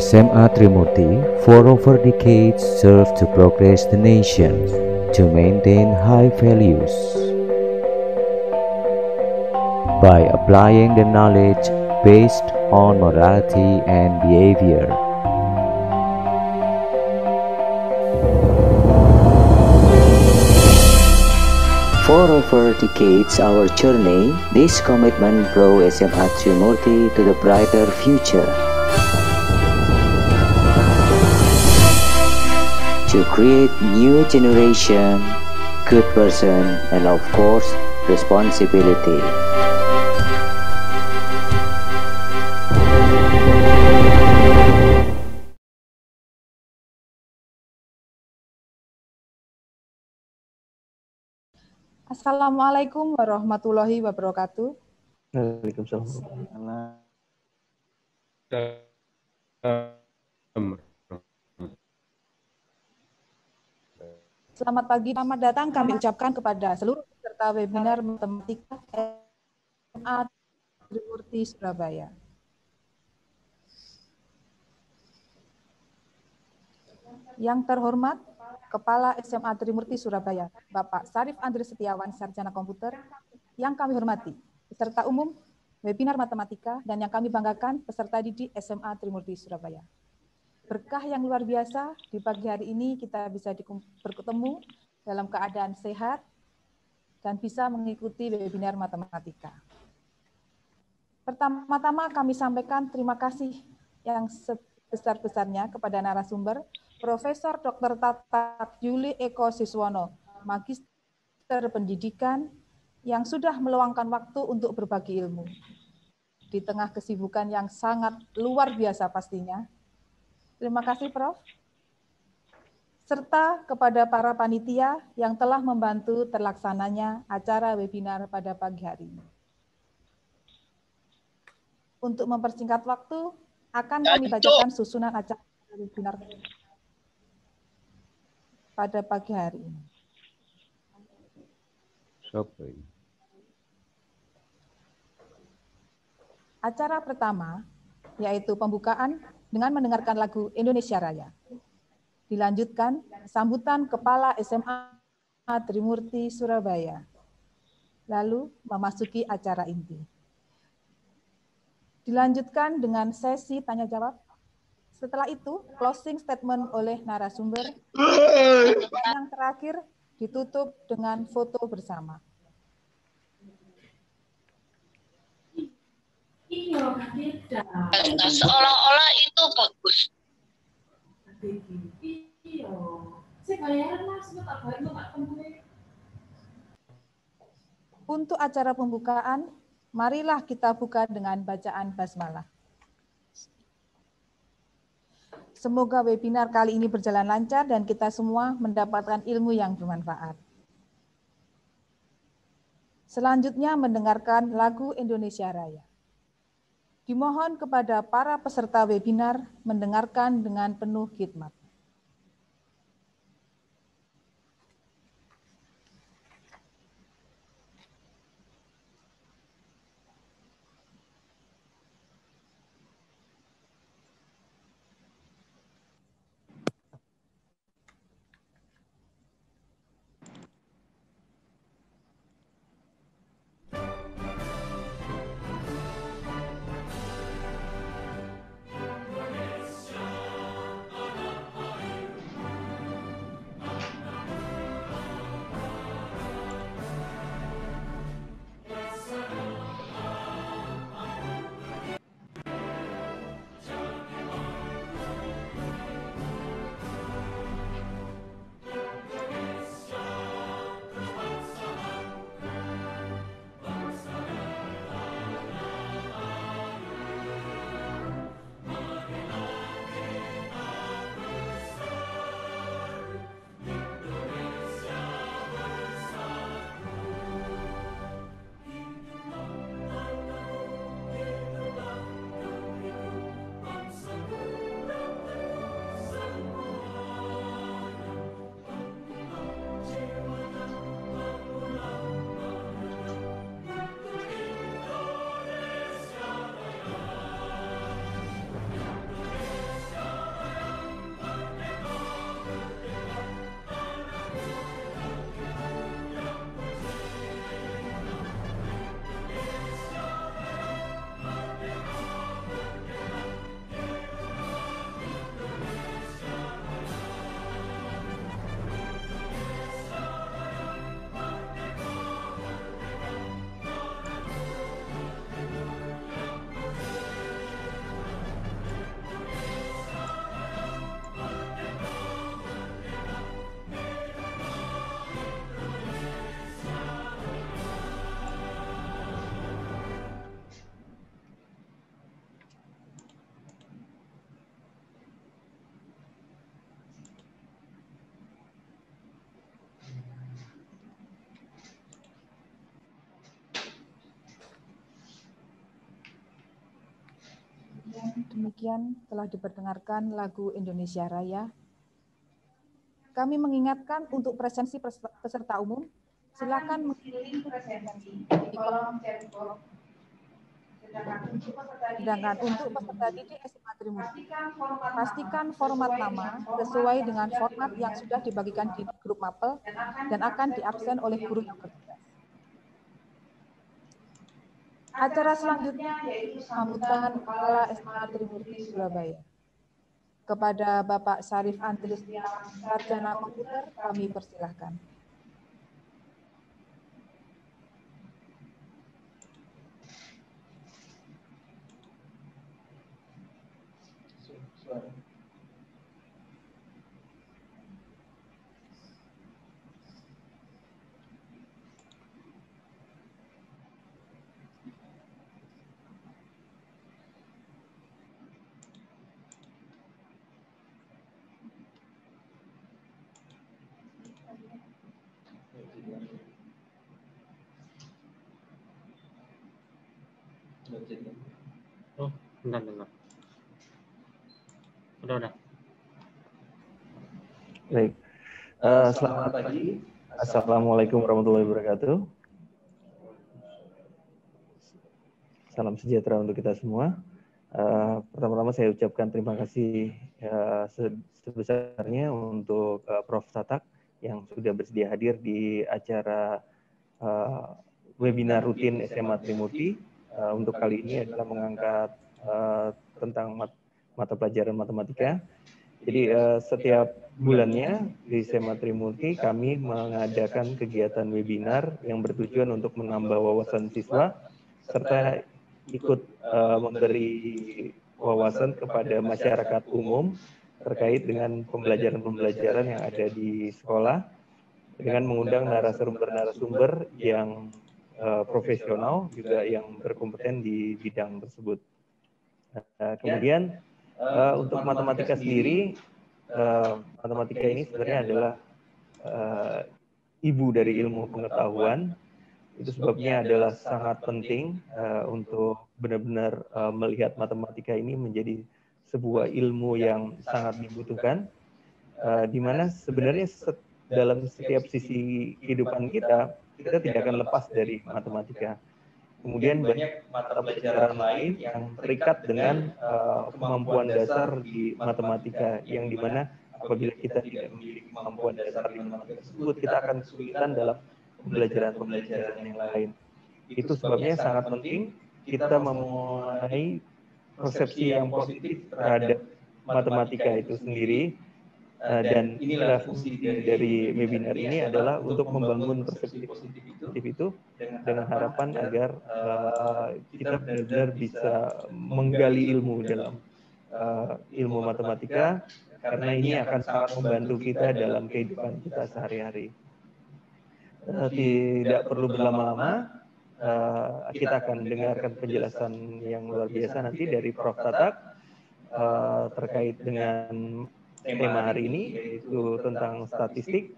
SMA Trimurti for over decades served to progress the nation, to maintain high values. By applying the knowledge based on morality and behavior. For over decades our journey, this commitment brought SMA Trimurti to the brighter future. To create new generation, good person, and of course, responsibility. Assalamualaikum warahmatullahi wabarakatuh. Waalaikumsalam. Selamat pagi, selamat datang kami ucapkan kepada seluruh peserta webinar Matematika SMA Trimurti Surabaya. Yang terhormat, Kepala SMA Trimurti Surabaya, Bapak Sarif Andri Setiawan, Sarjana Komputer, yang kami hormati, peserta umum webinar Matematika, dan yang kami banggakan, peserta didik SMA Trimurti Surabaya. Berkah yang luar biasa, di pagi hari ini kita bisa bertemu dalam keadaan sehat dan bisa mengikuti webinar Matematika. Pertama-tama kami sampaikan terima kasih yang sebesar-besarnya kepada narasumber, Profesor Dr. Tatat Yuli Eko Siswono, Magister Pendidikan, yang sudah meluangkan waktu untuk berbagi ilmu. Di tengah kesibukan yang sangat luar biasa pastinya. Terima kasih, Prof. Serta kepada para panitia yang telah membantu terlaksananya acara webinar pada pagi hari ini. Untuk mempersingkat waktu, akan kami bacakan susunan acara webinar pada pagi hari ini. Acara pertama, yaitu pembukaan dengan mendengarkan lagu Indonesia Raya. Dilanjutkan sambutan Kepala SMA Trimurti Surabaya. Lalu memasuki acara inti. Dilanjutkan dengan sesi tanya jawab. Setelah itu closing statement oleh narasumber. Yang terakhir ditutup dengan foto bersama. Seolah-olah itu bagus. Untuk acara pembukaan, marilah kita buka dengan bacaan basmalah. Semoga webinar kali ini berjalan lancar dan kita semua mendapatkan ilmu yang bermanfaat. Selanjutnya mendengarkan lagu Indonesia Raya. Dimohon kepada para peserta webinar mendengarkan dengan penuh khidmat. Demikian telah diperdengarkan lagu Indonesia Raya. Kami mengingatkan untuk presensi peserta umum, silakan mengisi presensi di kolom chat box. Sedangkan untuk peserta didik SMA Trimurti, pastikan format nama sesuai dengan format yang sudah dibagikan di grup mapel dan akan diabsen oleh guru yang bertugas. Acara selanjutnya yaitu sambutan Kepala SMA Trimurti Surabaya. Kepada Bapak Sarif Andri Setiawan, Sarjana Komputer, kami persilahkan. Oh, bentar. Udah. Baik. Selamat pagi. Assalamualaikum warahmatullahi wabarakatuh. Salam sejahtera untuk kita semua. Pertama-tama saya ucapkan terima kasih sebesarnya untuk Prof. Tatak yang sudah bersedia hadir di acara webinar rutin SMA Trimurti. Untuk kali ini adalah mengangkat tentang mata pelajaran matematika. Jadi setiap bulannya di SMA Trimurti kami mengadakan kegiatan webinar yang bertujuan untuk menambah wawasan siswa serta ikut memberi wawasan kepada masyarakat umum terkait dengan pembelajaran-pembelajaran yang ada di sekolah dengan mengundang narasumber-narasumber yang profesional juga yang berkompeten di bidang tersebut. Kemudian untuk matematika sendiri, matematika ini sebenarnya adalah ibu dari ilmu pengetahuan. Itu sebabnya adalah sangat penting untuk benar-benar melihat matematika ini menjadi sebuah ilmu yang sangat dibutuhkan, di mana sebenarnya dalam setiap sisi kehidupan kita tidak akan lepas dari matematika. Kemudian banyak mata pelajaran lain yang terikat dengan kemampuan dasar di matematika, yang dimana apabila kita tidak memiliki kemampuan dasar di matematika tersebut, kita akan kesulitan dalam pembelajaran-pembelajaran yang lain. Itu sebabnya sangat penting kita memulai persepsi yang positif terhadap matematika itu sendiri. Dan inilah fungsi dari webinar ini adalah untuk membangun persepsi positif itu dengan harapan agar kita benar-benar bisa menggali ilmu dalam ilmu matematika, karena ini akan sangat membantu kita dalam kehidupan kita sehari-hari. Tidak perlu berlama-lama, kita akan dengarkan penjelasan yang luar biasa nanti dari Prof. Tatak terkait dengan tema hari ini, yaitu tentang statistik.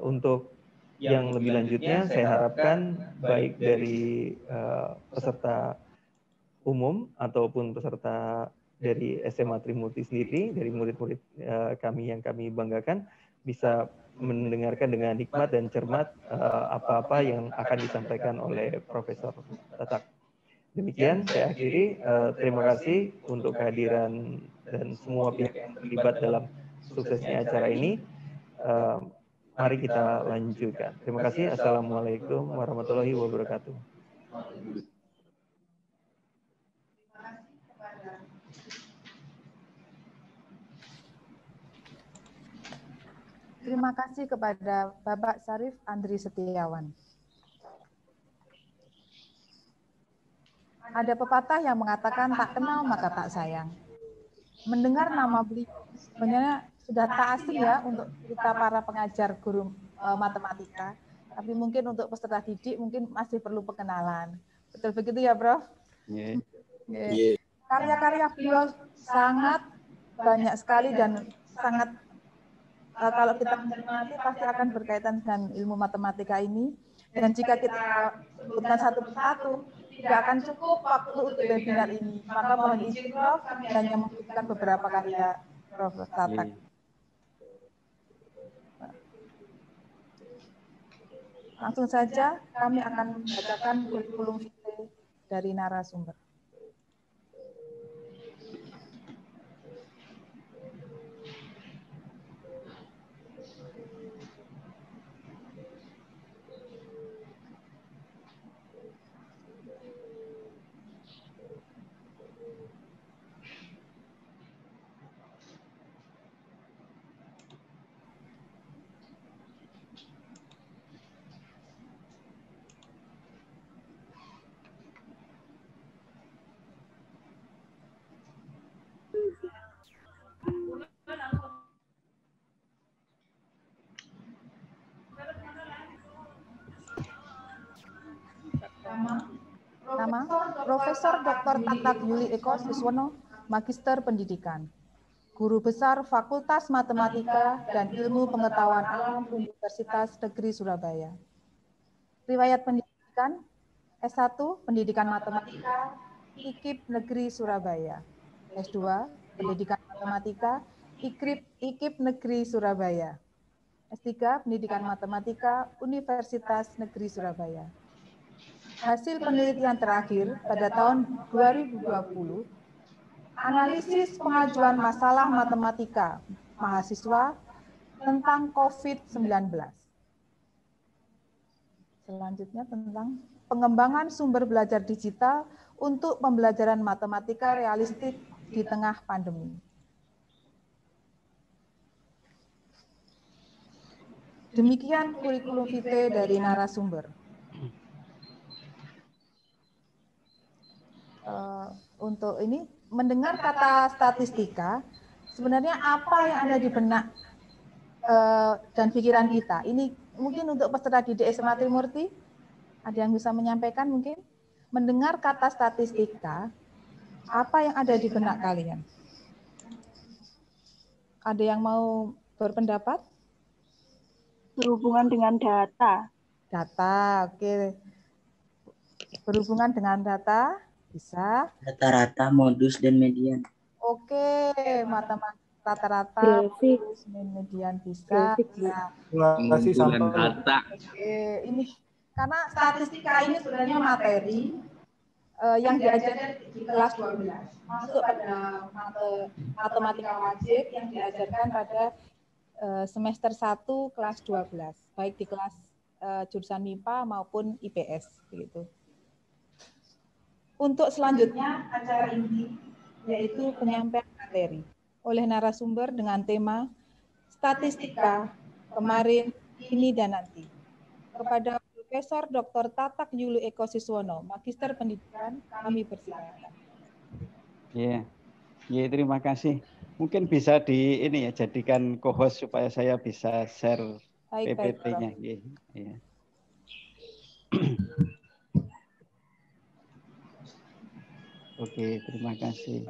Untuk yang lebih lanjutnya, saya harapkan baik dari peserta umum ataupun peserta dari SMA Trimurti sendiri, dari murid-murid kami yang kami banggakan, bisa mendengarkan dengan hikmat dan cermat apa-apa yang akan disampaikan oleh Profesor Tatak. Demikian saya akhiri. Terima kasih untuk kehadiran dan semua pihak yang terlibat dalam suksesnya acara ini. Mari kita lanjutkan. Terima kasih. Assalamualaikum warahmatullahi wabarakatuh. Terima kasih kepada Bapak Sarif Andri Setiawan. Ada pepatah yang mengatakan tak kenal maka tak sayang. Mendengar nama beliau sebenarnya sudah tak asing ya untuk kita para pengajar guru matematika. Tapi mungkin untuk peserta didik mungkin masih perlu pengenalan. Betul begitu ya, Prof? Yeah. Karya-karya beliau sangat banyak sekali dan sangat kalau kita mencermati pasti akan berkaitan dengan ilmu matematika ini. Dan jika kita sebutkan satu persatu, tidak akan cukup waktu untuk webinar ini. Maka mohon izin Prof, kami hanya membutuhkan beberapa karya Prof. Tatak. Langsung saja kami akan membacakan kurikulum vitae dari narasumber. Nama Profesor Dr. Tatak Yuli Eko Siswono, Magister Pendidikan, Guru Besar Fakultas Matematika dan Ilmu Pengetahuan Alam Universitas Negeri Surabaya. Riwayat pendidikan S1 Pendidikan Matematika IKIP Negeri Surabaya. S2 Pendidikan Matematika IKIP Negeri Surabaya. S3 Pendidikan Matematika Universitas Negeri Surabaya. Hasil penelitian terakhir pada tahun 2020, analisis pengajuan masalah matematika mahasiswa tentang COVID-19. Selanjutnya tentang pengembangan sumber belajar digital untuk pembelajaran matematika realistik di tengah pandemi. Demikian kurikulum vitae dari narasumber. Untuk ini, mendengar kata statistika, sebenarnya apa yang ada di benak dan pikiran kita? Ini mungkin untuk peserta didik SMA Trimurti, ada yang bisa menyampaikan mungkin? Mendengar kata statistika, apa yang ada di benak kalian? Ada yang mau berpendapat? Berhubungan dengan data. Data, oke. Berhubungan dengan data, bisa. Rata-rata, modus, dan median. Oke, matematika rata-rata, Grafik. median bisa. Grafik. Pengumpulan data. Oke, ini karena statistika ini sebenarnya materi yang diajarkan di kelas 12. Masuk pada matematika wajib yang diajarkan pada semester 1 kelas 12, baik di kelas jurusan MIPA maupun IPS begitu. Untuk selanjutnya acara inti yaitu penyampaian materi oleh narasumber dengan tema statistika kemarin, ini dan nanti. Kepada Profesor Dr. Tatak Yuli Eko Siswono, Magister Pendidikan, kami persilakan. Ya, terima kasih. Mungkin bisa jadikan co-host supaya saya bisa share PPT-nya. Ya. Oke, terima kasih.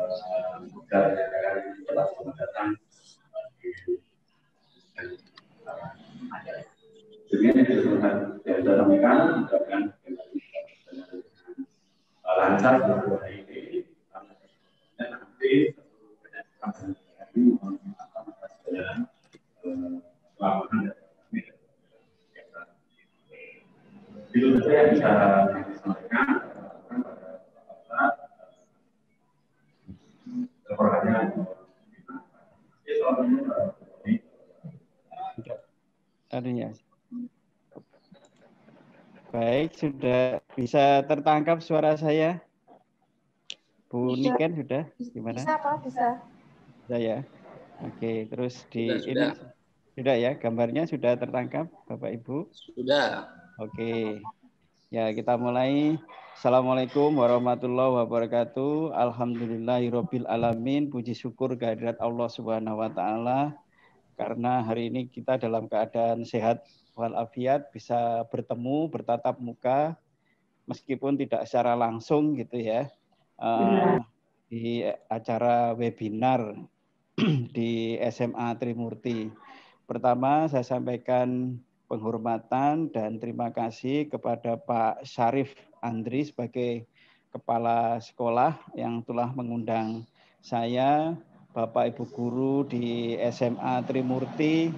Baik, sudah bisa tertangkap suara saya? Bu Niken sudah? Gimana? Bisa, Pak, bisa. Sudah ya? Oke, terus sudah ya, gambarnya sudah tertangkap, Bapak Ibu? Sudah. Oke. Ya, kita mulai. Assalamualaikum warahmatullahi wabarakatuh. Alhamdulillahirabbil alamin. Puji syukur kehadirat Allah Subhanahu wa taala karena hari ini kita dalam keadaan sehat walafiat, bisa bertemu, bertatap muka meskipun tidak secara langsung gitu ya. Di acara webinar di SMA Trimurti. Pertama, saya sampaikan penghormatan dan terima kasih kepada Pak Syarif Andri sebagai kepala sekolah yang telah mengundang saya, Bapak Ibu guru di SMA Trimurti,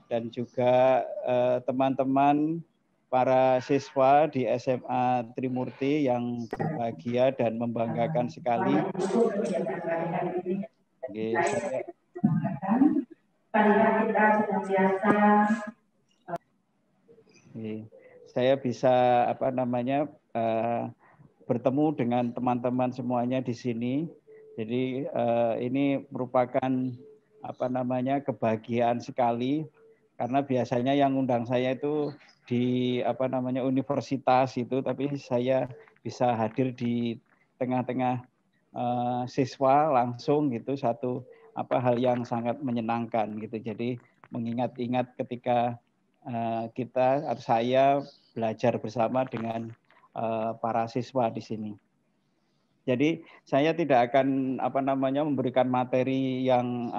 dan juga teman-teman para siswa di SMA Trimurti yang berbahagia dan membanggakan sekali. Oke, saya bisa bertemu dengan teman-teman semuanya di sini. Jadi ini merupakan kebahagiaan sekali, karena biasanya yang undang saya itu di universitas itu, tapi saya bisa hadir di tengah-tengah siswa langsung gitu, satu hal yang sangat menyenangkan gitu. Jadi mengingat-ingat ketika saya belajar bersama dengan para siswa di sini. Jadi saya tidak akan memberikan materi yang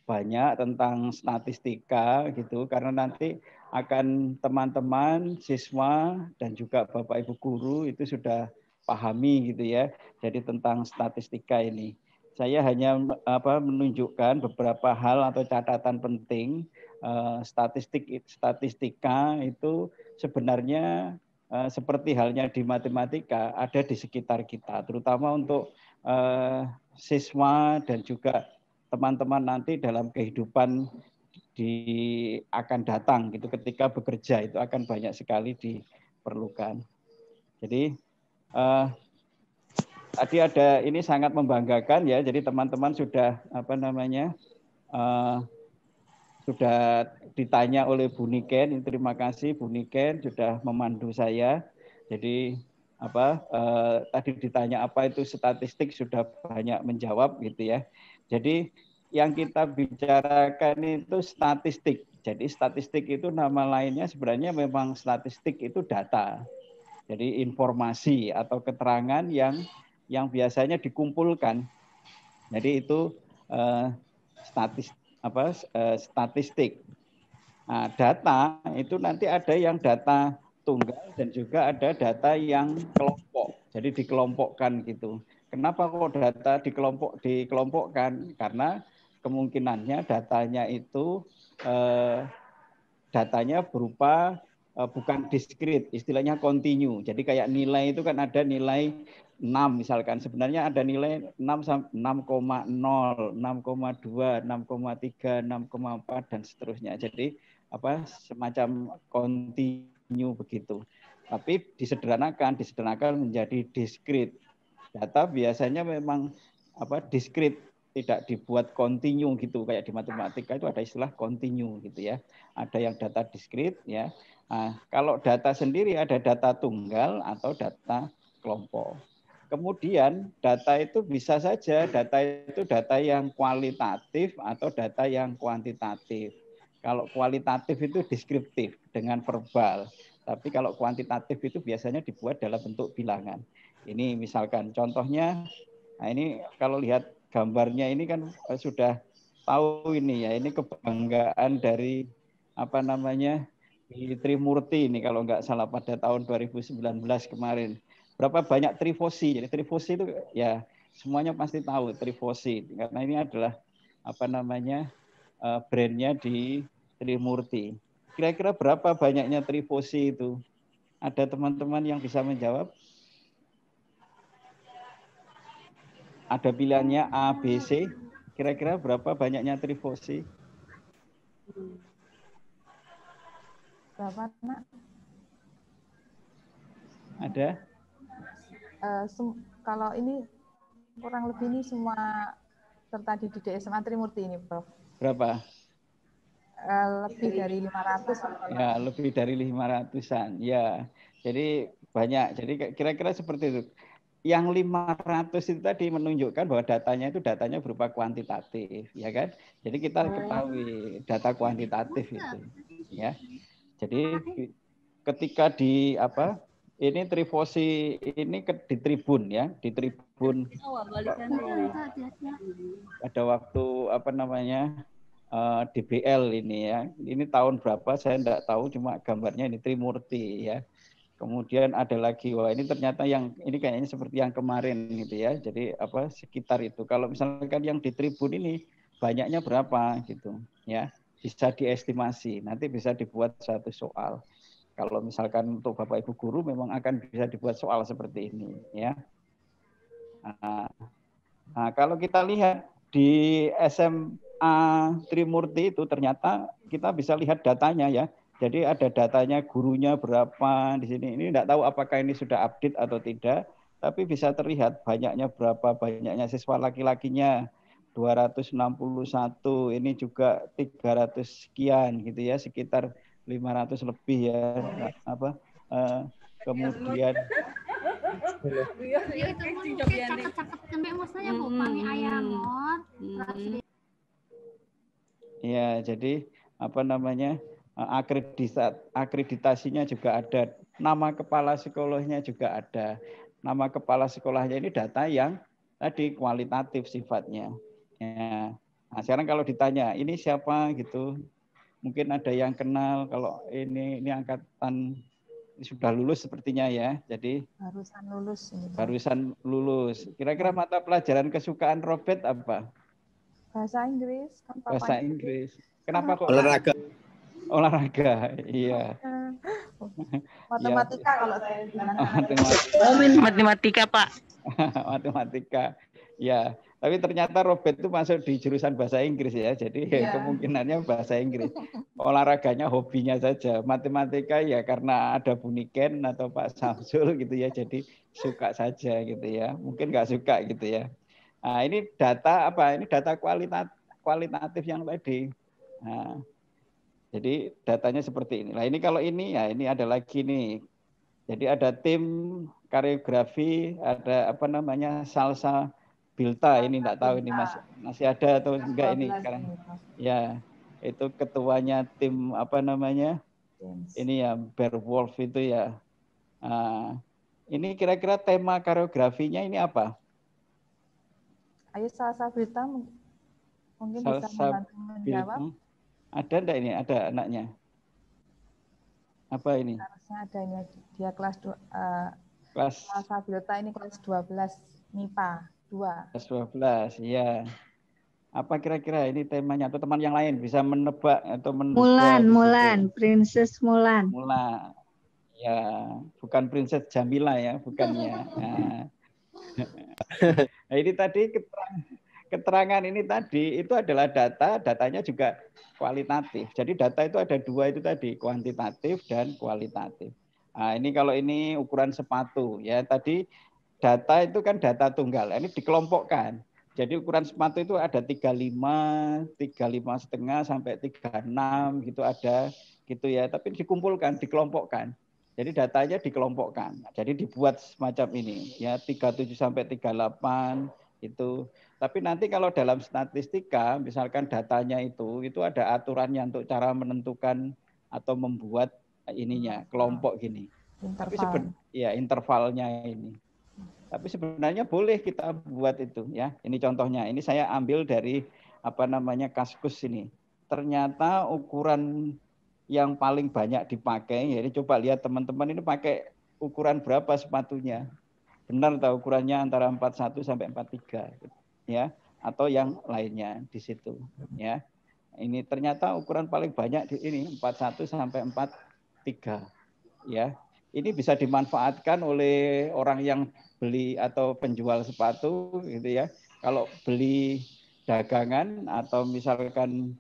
banyak tentang statistika gitu, karena nanti akan teman-teman siswa dan juga Bapak Ibu guru itu sudah pahami gitu ya. Jadi tentang statistika ini, saya hanya menunjukkan beberapa hal atau catatan penting. Statistika itu sebenarnya seperti halnya di matematika ada di sekitar kita, terutama untuk siswa dan juga teman-teman nanti dalam kehidupan akan datang gitu, ketika bekerja itu akan banyak sekali diperlukan. Jadi tadi ada, ini sangat membanggakan ya. Jadi teman-teman sudah sudah ditanya oleh Bu Niken. Terima kasih Bu Niken sudah memandu saya. Jadi tadi ditanya apa itu statistik, sudah banyak menjawab gitu ya. Jadi yang kita bicarakan itu statistik. Jadi statistik itu nama lainnya sebenarnya memang statistik itu data. Jadi informasi atau keterangan yang biasanya dikumpulkan. Jadi itu statistik. Nah, data itu nanti ada yang data tunggal dan juga ada data yang kelompok. Jadi dikelompokkan gitu. Kenapa kok data dikelompokkan? Karena kemungkinannya datanya itu datanya berupa bukan diskrit, istilahnya kontinu. Jadi kayak nilai itu kan ada nilai 6 misalkan, sebenarnya ada nilai 6,0, 6,2, 6,3, 6,4 dan seterusnya. Jadi semacam kontinu begitu. Tapi disederhanakan menjadi diskrit. Data biasanya memang diskrit, tidak dibuat kontinu gitu, kayak di matematika itu ada istilah kontinu gitu ya. Ada yang data diskrit ya. Nah, kalau data sendiri ada data tunggal atau data kelompok. Kemudian data itu bisa saja data yang kualitatif atau data yang kuantitatif. Kalau kualitatif itu deskriptif dengan verbal. Tapi kalau kuantitatif itu biasanya dibuat dalam bentuk bilangan. Ini misalkan contohnya, nah ini kalau lihat gambarnya ini kan sudah tahu ini ya, ini kebanggaan dari di Trimurti ini kalau nggak salah pada tahun 2019 kemarin. Berapa banyak Trifosi. Jadi Trifosi itu ya semuanya pasti tahu Trifosi, karena ini adalah brandnya di Trimurti. Kira-kira berapa banyaknya Trifosi itu? Ada teman-teman yang bisa menjawab? Ada pilihannya A, B, C. Kira-kira berapa banyaknya Trifosi? Berapa, Nak? Ada? Kalau ini kurang lebih ini semua serta didik di SMA Trimurti ini, Prof. Berapa? Lebih dari 500. Ya, lebih dari 500-an. Ya, jadi banyak. Jadi kira-kira seperti itu. Yang 500 itu tadi menunjukkan bahwa datanya berupa kuantitatif, ya kan? Jadi kita ketahui data kuantitatif itu, ya. Jadi ketika ini Trifosi ini di Tribun ya, di Tribun pada waktu DBL ini ya. Ini tahun berapa saya enggak tahu, cuma gambarnya ini Trimurti ya. Kemudian ada lagi, wah ini ternyata yang ini kayaknya seperti yang kemarin gitu ya. Jadi apa sekitar itu. Kalau misalkan yang di tribun ini banyaknya berapa gitu ya. Bisa diestimasi. Nanti bisa dibuat satu soal. Kalau misalkan untuk Bapak Ibu guru memang akan bisa dibuat soal seperti ini ya. Nah, kalau kita lihat di SMA Trimurti itu ternyata kita bisa lihat datanya ya. Jadi ada datanya gurunya berapa di sini. Ini tidak tahu apakah ini sudah update atau tidak, tapi bisa terlihat banyaknya berapa, banyaknya siswa laki-lakinya 261, ini juga 300 sekian gitu ya, sekitar 500 lebih ya. Kemudian ya, jadi apa namanya? Akreditasinya juga ada, nama kepala sekolahnya juga ada. Nama kepala sekolahnya ini data yang tadi kualitatif sifatnya. Ya. Nah, sekarang kalau ditanya ini siapa gitu, mungkin ada yang kenal. Kalau ini angkatan sudah lulus sepertinya ya. Jadi Barusan lulus. Barusan lulus. Kira-kira mata pelajaran kesukaan Robert apa? Bahasa Inggris. Kan Bahasa Inggris. Kenapa kok? Olahraga, iya. Matematika kalau saya bilang. Matematika, Pak. Matematika, ya. Tapi ternyata Robert itu masuk di jurusan bahasa Inggris ya, jadi kemungkinannya bahasa Inggris. Olahraganya hobinya saja. Matematika ya karena ada Buniken atau Pak Samsul gitu ya, jadi suka saja gitu ya. Mungkin nggak suka gitu ya. Nah, ini data apa? Ini data kualitatif yang tadi. Nah, jadi datanya seperti ini. Nah ini kalau ini ya ini ada lagi nih. Jadi ada tim koreografi, ada apa namanya salsa Bilta. Ini enggak tahu ini masih ada atau enggak ini sekarang. Ya itu ketuanya tim apa namanya? Ini ya Beowulf itu ya. Nah, ini kira-kira tema koreografinya ini apa? Ayo salsa Bilta mungkin bisa membantu menjawab. Ada enggak ini? Ada anaknya? Apa ini? Harusnya ada ini. Dia kelas kelas Salsa Bilta ini kelas 12 MIPA 2. Kelas 12, ya. Apa kira-kira ini temanya? Atau teman yang lain bisa menebak atau menduga? Mulan, Princess Mulan. Mulan. Ya, bukan Princess Jamila ya, bukan ya. Nah, ini tadi keterangan ini tadi itu adalah datanya juga kualitatif. Jadi data itu ada dua itu tadi, kuantitatif dan kualitatif. Nah, ini kalau ini ukuran sepatu ya. Tadi data itu kan data tunggal. Ini dikelompokkan. Jadi ukuran sepatu itu ada 35 setengah sampai 36 gitu ada gitu ya. Tapi dikumpulkan, dikelompokkan. Jadi datanya dikelompokkan. Jadi dibuat semacam ini ya 37 sampai 38 itu. Tapi nanti kalau dalam statistika, misalkan datanya itu ada aturannya untuk cara menentukan atau membuat ininya kelompok gini. Tapi intervalnya ini. Tapi sebenarnya boleh kita buat itu ya. Ini contohnya. Ini saya ambil dari apa namanya Kaskus ini. Ternyata ukuran yang paling banyak dipakai. Jadi coba lihat teman-teman ini pakai ukuran berapa sepatunya. Benar tahu ukurannya antara 41 sampai 43 ya atau yang lainnya di situ ya. Ini ternyata ukuran paling banyak di ini 41 sampai 43 ya. Ini bisa dimanfaatkan oleh orang yang beli atau penjual sepatu gitu ya. Kalau beli dagangan atau misalkan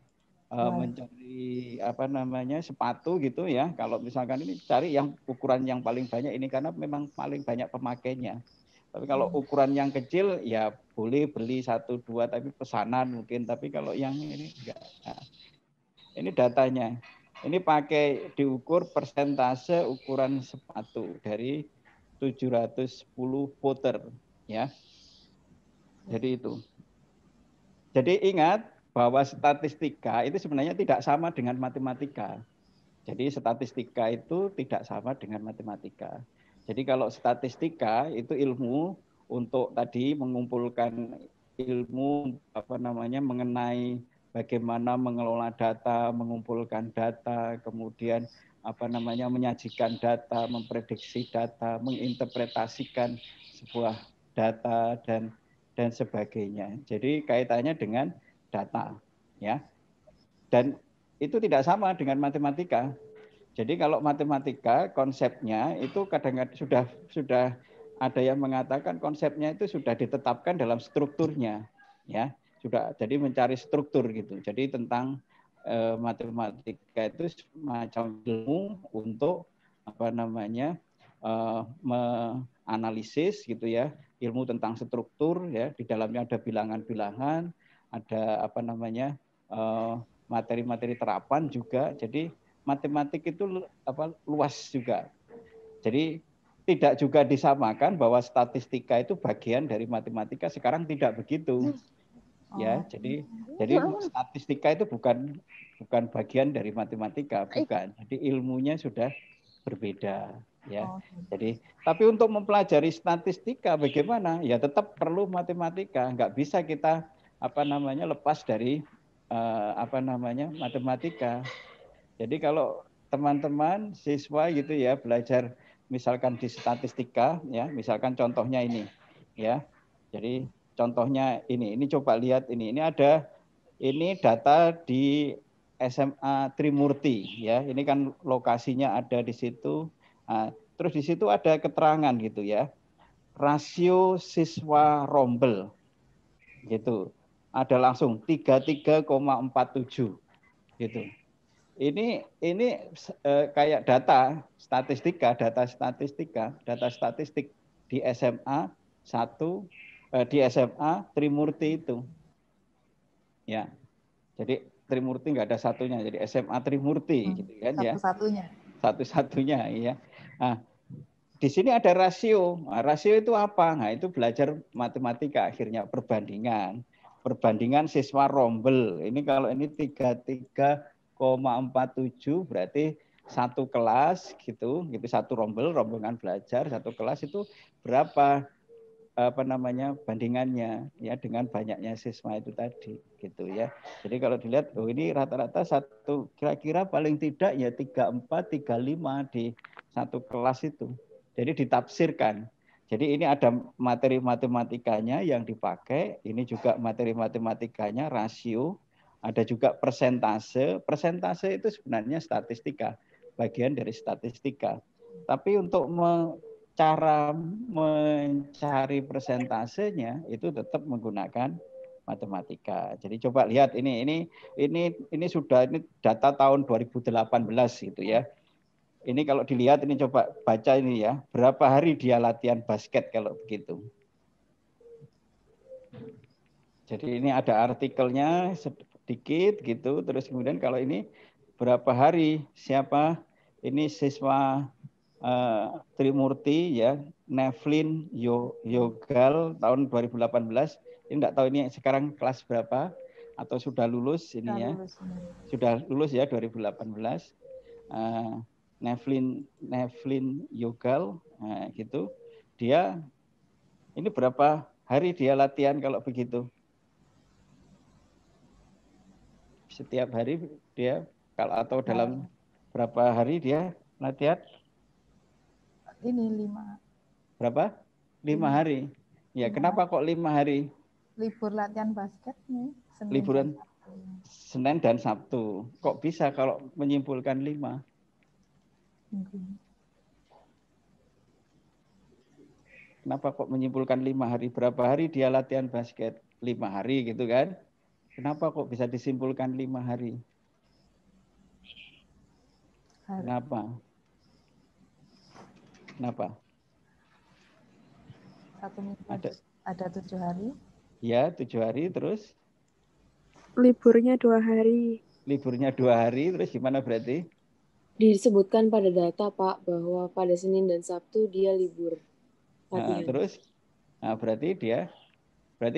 mencari apa namanya sepatu gitu ya. Kalau misalkan ini cari yang ukuran yang paling banyak ini karena memang paling banyak pemakainya. Tapi kalau ukuran yang kecil ya boleh beli 1, 2 tapi pesanan mungkin. Tapi kalau yang ini enggak. Nah, ini datanya. Ini pakai diukur persentase ukuran sepatu dari 710 voter ya. Jadi itu. Jadi ingat bahwa statistika itu sebenarnya tidak sama dengan matematika. Jadi statistika itu tidak sama dengan matematika. Jadi kalau statistika itu ilmu untuk tadi mengumpulkan ilmu apa namanya mengenai bagaimana mengelola data, mengumpulkan data, kemudian menyajikan data, memprediksi data, menginterpretasikan sebuah data dan sebagainya. Jadi kaitannya dengan data, ya. Dan itu tidak sama dengan matematika. Jadi kalau matematika konsepnya itu kadang-kadang sudah ada yang mengatakan konsepnya itu sudah ditetapkan dalam strukturnya, ya. Sudah jadi mencari struktur gitu. Jadi tentang matematika itu semacam ilmu untuk menganalisis gitu ya, ilmu tentang struktur ya, di dalamnya ada bilangan-bilangan, ada materi-materi terapan juga. Jadi matematik itu luas juga. Jadi tidak juga disamakan bahwa statistika itu bagian dari matematika. Sekarang tidak begitu. Ya, jadi statistika itu bukan bagian dari matematika, bukan. Jadi ilmunya sudah berbeda, ya. Jadi tapi untuk mempelajari statistika bagaimana? Ya tetap perlu matematika. Nggak bisa kita lepas dari matematika. Jadi kalau teman-teman siswa gitu ya belajar misalkan di statistika ya, misalkan contohnya ini ya. Jadi contohnya ini coba lihat ini ada data di SMA Trimurti ya. Ini kan lokasinya ada di situ. Nah, terus di situ ada keterangan gitu ya. Rasio siswa rombel gitu. Ada langsung 33,47 gitu. Ini kayak data statistik di SMA di SMA Trimurti itu. Ya. Jadi Trimurti nggak ada satunya, jadi SMA Trimurti gitu kan ya. Satu-satunya ya. Nah, di sini ada rasio. Nah, rasio itu apa? Nah, itu belajar matematika akhirnya perbandingan siswa rombel. Ini kalau ini 33,47 berarti satu kelas gitu satu rombongan belajar satu kelas itu berapa bandingannya ya dengan banyaknya siswa itu tadi gitu ya. Jadi kalau dilihat ini rata-rata satu kira-kira paling tidak ya 34 35 di satu kelas itu. Jadi ditafsirkan. Jadi ini ada materi matematikanya yang dipakai, ini juga materi matematikanya rasio, ada juga persentase. Persentase itu sebenarnya statistika, bagian dari statistika. Tapi untuk cara mencari persentasenya itu tetap menggunakan matematika. Jadi coba lihat ini sudah ini data tahun 2018 gitu ya. Ini kalau dilihat ini coba baca ini ya, berapa hari dia latihan basket kalau begitu. Jadi ini ada artikelnya sedikit gitu, terus kemudian kalau ini berapa hari siapa ini siswa Trimurti ya, Nevlin Yogal tahun 2018. Ini enggak tahu ini sekarang kelas berapa atau sudah lulus ini ya. Sudah lulus ya 2018. Nevlin Yogal gitu. Dia ini berapa hari dia latihan kalau begitu? Setiap hari dia atau dalam berapa hari dia latihan? Ini 5. Berapa? 5 hari. Ya, kenapa kok 5 hari? Libur latihan basket nih. Liburan Senin dan Sabtu. Kok bisa kalau menyimpulkan 5? Kenapa kok menyimpulkan 5 hari? Berapa hari dia latihan basket? 5 hari gitu kan? Kenapa kok bisa disimpulkan 5 hari? Kenapa? Satu minggu ada 7 hari. Ya, 7 hari terus? Liburnya 2 hari. Liburnya 2 hari, terus gimana berarti? Disebutkan pada data, Pak, bahwa pada Senin dan Sabtu dia libur. Nah, terus? Nah, berarti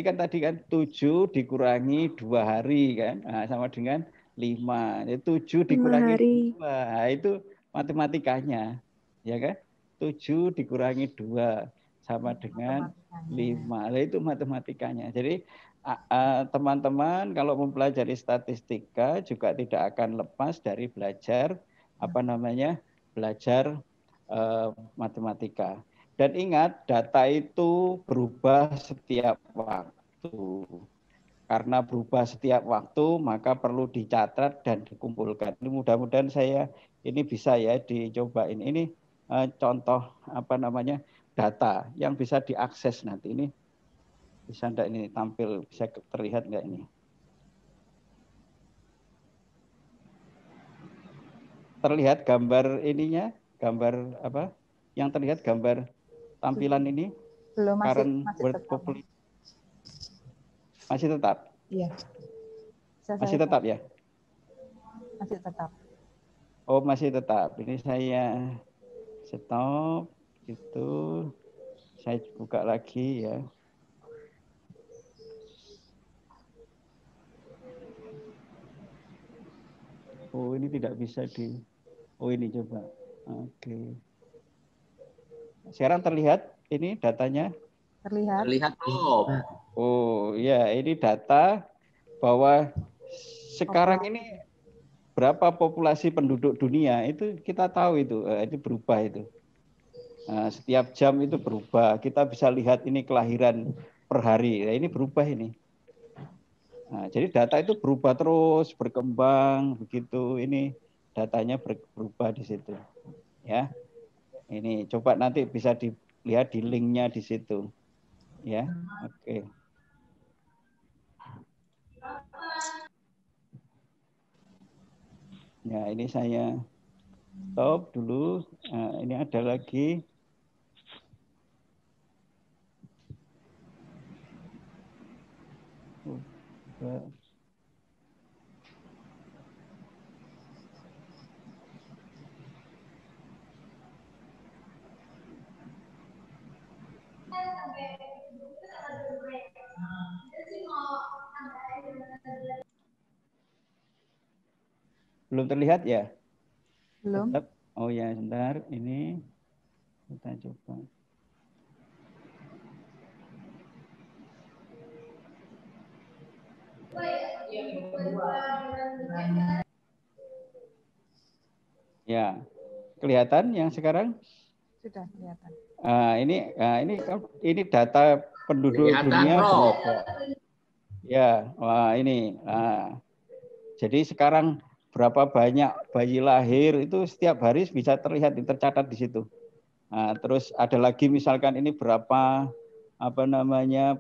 kan tadi kan 7 dikurangi 2 hari kan? Nah, sama dengan 5. 7 dikurangi 2. Nah, itu matematikanya. Ya kan? 7 dikurangi 2 sama dengan 5. Nah, itu matematikanya. Jadi teman-teman kalau mempelajari statistika juga tidak akan lepas dari belajar belajar matematika. Dan ingat, data itu berubah setiap waktu. Karena berubah setiap waktu, maka perlu dicatat dan dikumpulkan. Ini mudah-mudahan ini bisa ya dicobain. Ini contoh data yang bisa diakses nanti. Ini bisa enggak ini tampil, bisa terlihat enggak ini? Terlihat gambar ininya, gambar apa? Yang terlihat gambar tampilan ini? Belum, masih tetap. Masih tetap? Iya. Masih tetap ya? Masih tetap. Oh, masih tetap. Ini saya stop, gitu. Saya buka lagi ya. Oh, ini tidak bisa oh, ini coba. Oke. Sekarang terlihat ini datanya? Terlihat. Terlihat, Prof. Oh, ya, ini data bahwa sekarang ini berapa populasi penduduk dunia itu kita tahu itu berubah itu. Setiap jam itu berubah. Kita bisa lihat ini kelahiran per hari. Nah, ini berubah ini. Nah, jadi data itu berubah terus, berkembang begitu. Ini datanya berubah di situ. Ya. Ini coba nanti bisa dilihat di linknya di situ. Ya. Oke. Ya, ini saya stop dulu. Ini ada lagi. Belum terlihat ya? Belum. Tetap. Oh ya, sebentar. Ini kita coba. Ya, kelihatan yang sekarang? Sudah kelihatan. Ini data penduduk Kelihatan, dunia Prof. berapa? Ya, wah ini. Jadi sekarang berapa banyak bayi lahir itu setiap hari bisa terlihat, tercatat di situ. Terus ada lagi misalkan ini berapa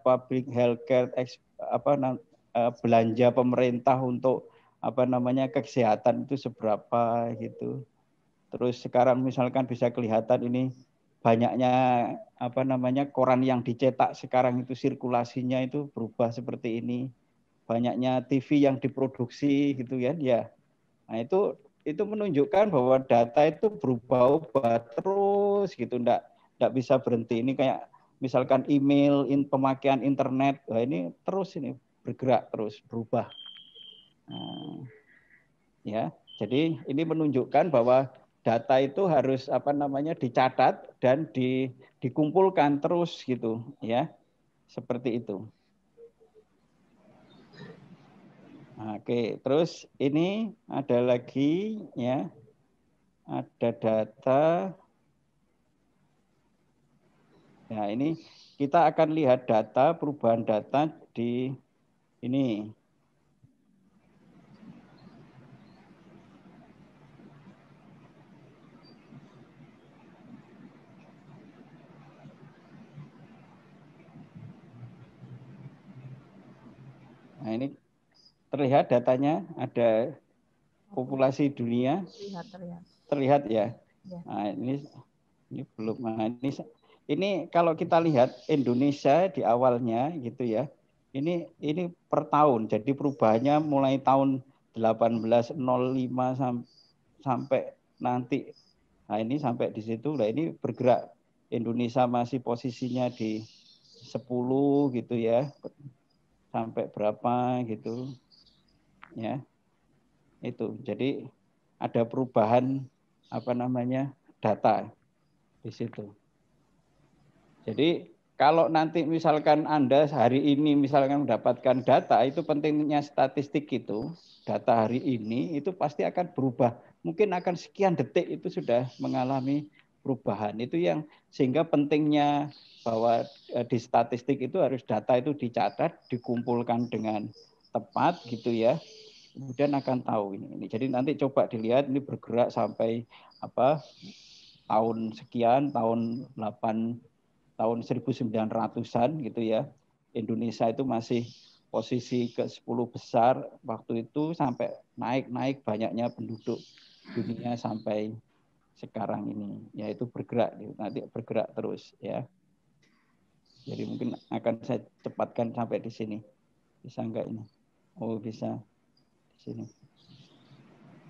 public healthcare belanja pemerintah untuk kesehatan itu seberapa gitu. Terus sekarang misalkan bisa kelihatan ini banyaknya koran yang dicetak sekarang itu sirkulasinya itu berubah seperti ini. Banyaknya TV yang diproduksi gitu kan ya. Nah, itu menunjukkan bahwa data itu berubah-ubah terus gitu, enggak bisa berhenti. Ini kayak misalkan email, pemakaian internet, wah ini terus ini bergerak terus, berubah. Ya, jadi ini menunjukkan bahwa data itu harus dicatat dan dikumpulkan terus gitu ya. Seperti itu. Oke, terus ini ada lagi ya. Ada data. Nah, ini kita akan lihat data, perubahan data di ini. Nah, ini terlihat datanya, ada populasi dunia. Terlihat ya. Nah, ini belum. Nah, ini kalau kita lihat Indonesia di awalnya gitu ya. Ini per tahun. Jadi perubahannya mulai tahun 1805 sampai nanti. Nah, ini sampai di situ. Nah, ini bergerak. Indonesia masih posisinya di 10 gitu ya. Sampai berapa gitu. Ya. Itu. Jadi ada perubahan data di situ. Jadi kalau nanti misalkan Anda hari ini misalkan mendapatkan data, itu pentingnya statistik itu, data hari ini itu pasti akan berubah mungkin akan sekian detik itu sudah mengalami perubahan. Itu yang sehingga pentingnya bahwa di statistik itu harus data itu dicatat, dikumpulkan dengan tepat gitu ya. Kemudian akan tahu ini. Jadi nanti coba dilihat ini bergerak sampai tahun sekian, tahun 1900-an gitu ya. Indonesia itu masih posisi ke-10 besar waktu itu sampai naik banyaknya penduduk dunia sampai sekarang ini. Yaitu bergerak, nanti bergerak terus ya. Jadi mungkin akan saya cepatkan sampai di sini. Bisa enggak ini? Oh, bisa. Di sini.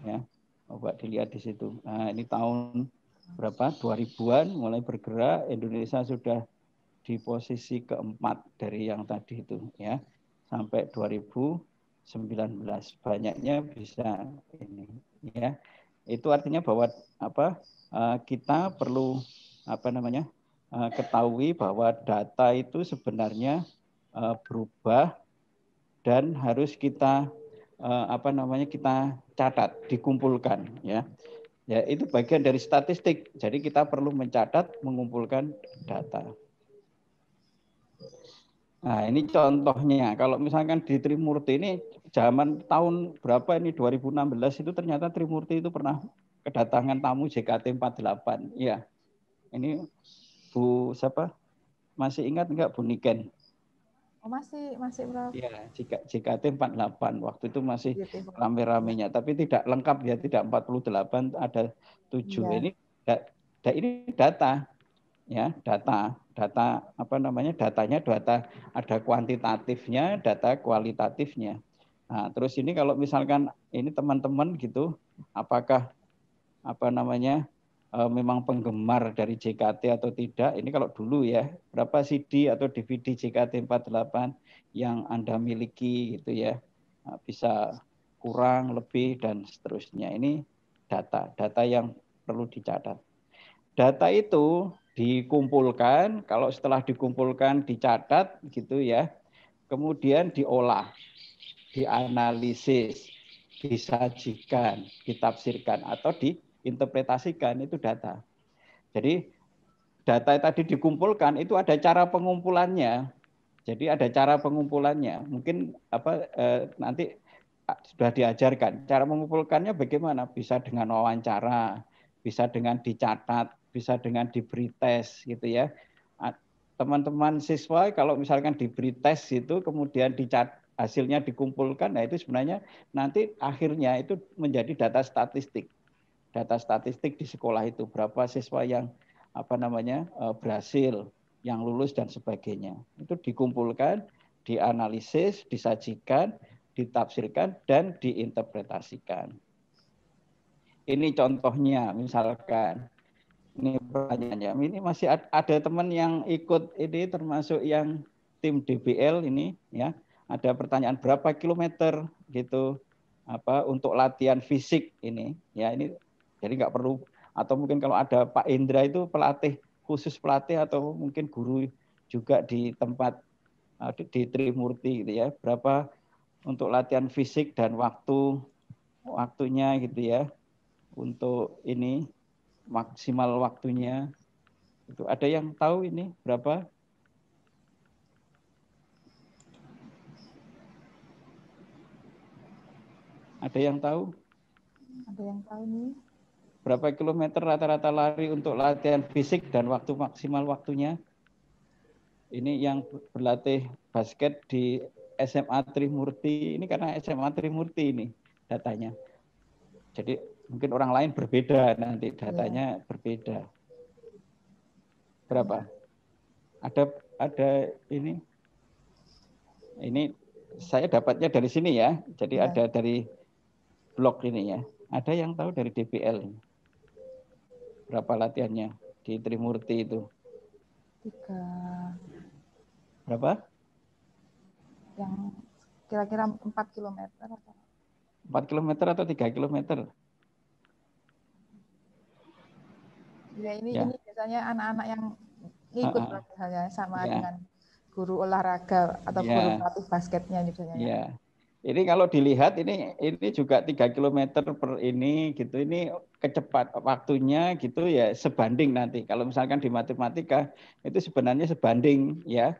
Ya. Coba dilihat di situ. Nah, ini tahun berapa? 2000-an mulai bergerak, Indonesia sudah di posisi keempat dari yang tadi itu ya. Sampai 2019 banyaknya bisa ini ya. Itu artinya bahwa kita perlu ketahui bahwa data itu sebenarnya berubah dan harus kita kita catat, dikumpulkan ya. Ya, itu bagian dari statistik. Jadi kita perlu mencatat, mengumpulkan data. Nah, ini contohnya. Kalau misalkan di Trimurti ini zaman tahun berapa ini 2016 itu ternyata Trimurti itu pernah kedatangan tamu JKT48. Ya. Ini Bu siapa? Masih ingat enggak Bu Niken? Oh, masih Prof. Ya, JKT48 waktu itu masih rame-ramenya, tapi tidak lengkap ya, tidak 48, ada 7. Ya. Ini data. Ya, data datanya ada kuantitatifnya, data kualitatifnya. Nah, terus ini kalau misalkan ini teman-teman gitu, apakah memang penggemar dari JKT atau tidak? Ini kalau dulu ya, berapa CD atau DVD JKT48 yang Anda miliki gitu ya, bisa kurang, lebih dan seterusnya. Ini data yang perlu dicatat. Data itu dikumpulkan, kalau setelah dikumpulkan dicatat gitu ya, kemudian diolah, dianalisis, disajikan, ditafsirkan atau diinterpretasikan, itu data. Jadi data tadi dikumpulkan itu ada cara pengumpulannya. Jadi ada cara pengumpulannya. Mungkin nanti sudah diajarkan cara mengumpulkannya bagaimana, bisa dengan wawancara, bisa dengan dicatat, bisa dengan diberi tes gitu ya. Teman-teman siswa kalau misalkan diberi tes itu kemudian hasilnya dikumpulkan, nah itu sebenarnya nanti akhirnya itu menjadi data statistik. Data statistik di sekolah itu berapa siswa yang berhasil, yang lulus dan sebagainya. Itu dikumpulkan, dianalisis, disajikan, ditafsirkan dan diinterpretasikan. Ini contohnya misalkan. Ini pertanyaannya. Ini masih ada teman yang ikut ini termasuk yang tim DBL ini ya. Ada pertanyaan berapa kilometer gitu untuk latihan fisik ini ya, ini jadi nggak perlu, atau mungkin kalau ada Pak Indra itu khusus pelatih atau mungkin guru juga di tempat di Trimurti gitu ya, berapa untuk latihan fisik dan waktunya gitu ya, untuk ini maksimal waktunya itu ada yang tahu ini berapa? Ada yang tahu? Ada yang tahu nih. Berapa kilometer rata-rata lari untuk latihan fisik dan waktu maksimal waktunya? Ini yang berlatih basket di SMA Trimurti. Ini karena SMA Trimurti ini datanya. Jadi mungkin orang lain berbeda nanti datanya berbeda. Berapa? Ada ini. Ini saya dapatnya dari sini ya. Jadi ada dari blog ini ya. Ada yang tahu dari DBL ini? Berapa latihannya di Trimurti itu? 3. Berapa? Yang kira-kira 4 km. 4 km atau 3 km? Ya, ini biasanya anak-anak yang ikut pelatihannya sama dengan guru olahraga atau guru pelatih basketnya biasanya. Iya. Ini kalau dilihat ini juga 3 km per ini gitu. Ini kecepat waktunya gitu ya sebanding nanti. Kalau misalkan di matematika itu sebenarnya sebanding ya.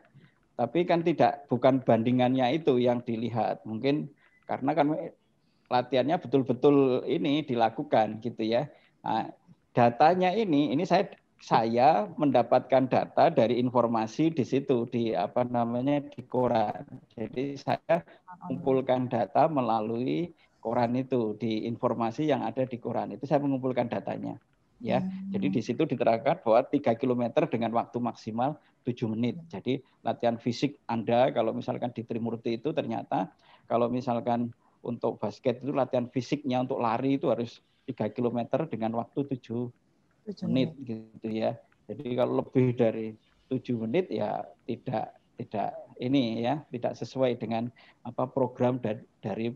Tapi kan bukan bandingannya itu yang dilihat. Mungkin karena kan latihannya betul-betul ini dilakukan gitu ya. Nah, datanya ini saya mendapatkan data dari informasi di situ di di koran. Jadi saya mengumpulkan data melalui koran itu di informasi yang ada di koran itu saya mengumpulkan datanya ya. Jadi di situ diterangkan bahwa 3 km dengan waktu maksimal 7 menit. Jadi latihan fisik Anda kalau misalkan di Trimurti itu ternyata kalau misalkan untuk basket itu latihan fisiknya untuk lari itu harus 3 km dengan waktu 7 menit gitu ya. Jadi kalau lebih dari 7 menit ya tidak ini ya, tidak sesuai dengan program dari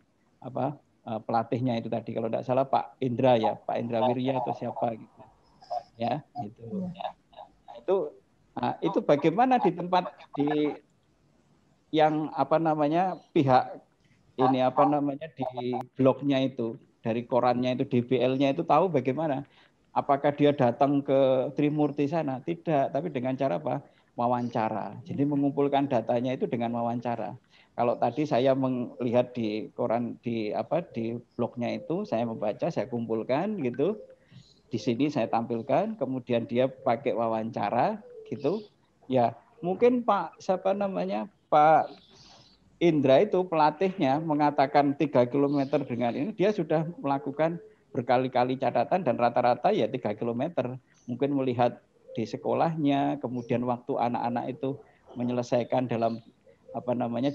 pelatihnya itu tadi. Kalau tidak salah Pak Indra ya, Pak Indra Wirya atau siapa gitu. Ya, itu. Itu bagaimana di tempat yang pihak ini di blognya itu dari korannya itu DBL-nya itu tahu bagaimana? Apakah dia datang ke Trimurti sana? Tidak, tapi dengan cara apa? Wawancara. Jadi mengumpulkan datanya itu dengan wawancara. Kalau tadi saya melihat di koran di blognya itu saya membaca, saya kumpulkan gitu. Di sini saya tampilkan, kemudian dia pakai wawancara gitu. Ya, mungkin Pak Indra itu pelatihnya mengatakan 3 km dengan ini, dia sudah melakukan berkali-kali catatan dan rata-rata ya 3 km. Mungkin melihat di sekolahnya, kemudian waktu anak-anak itu menyelesaikan dalam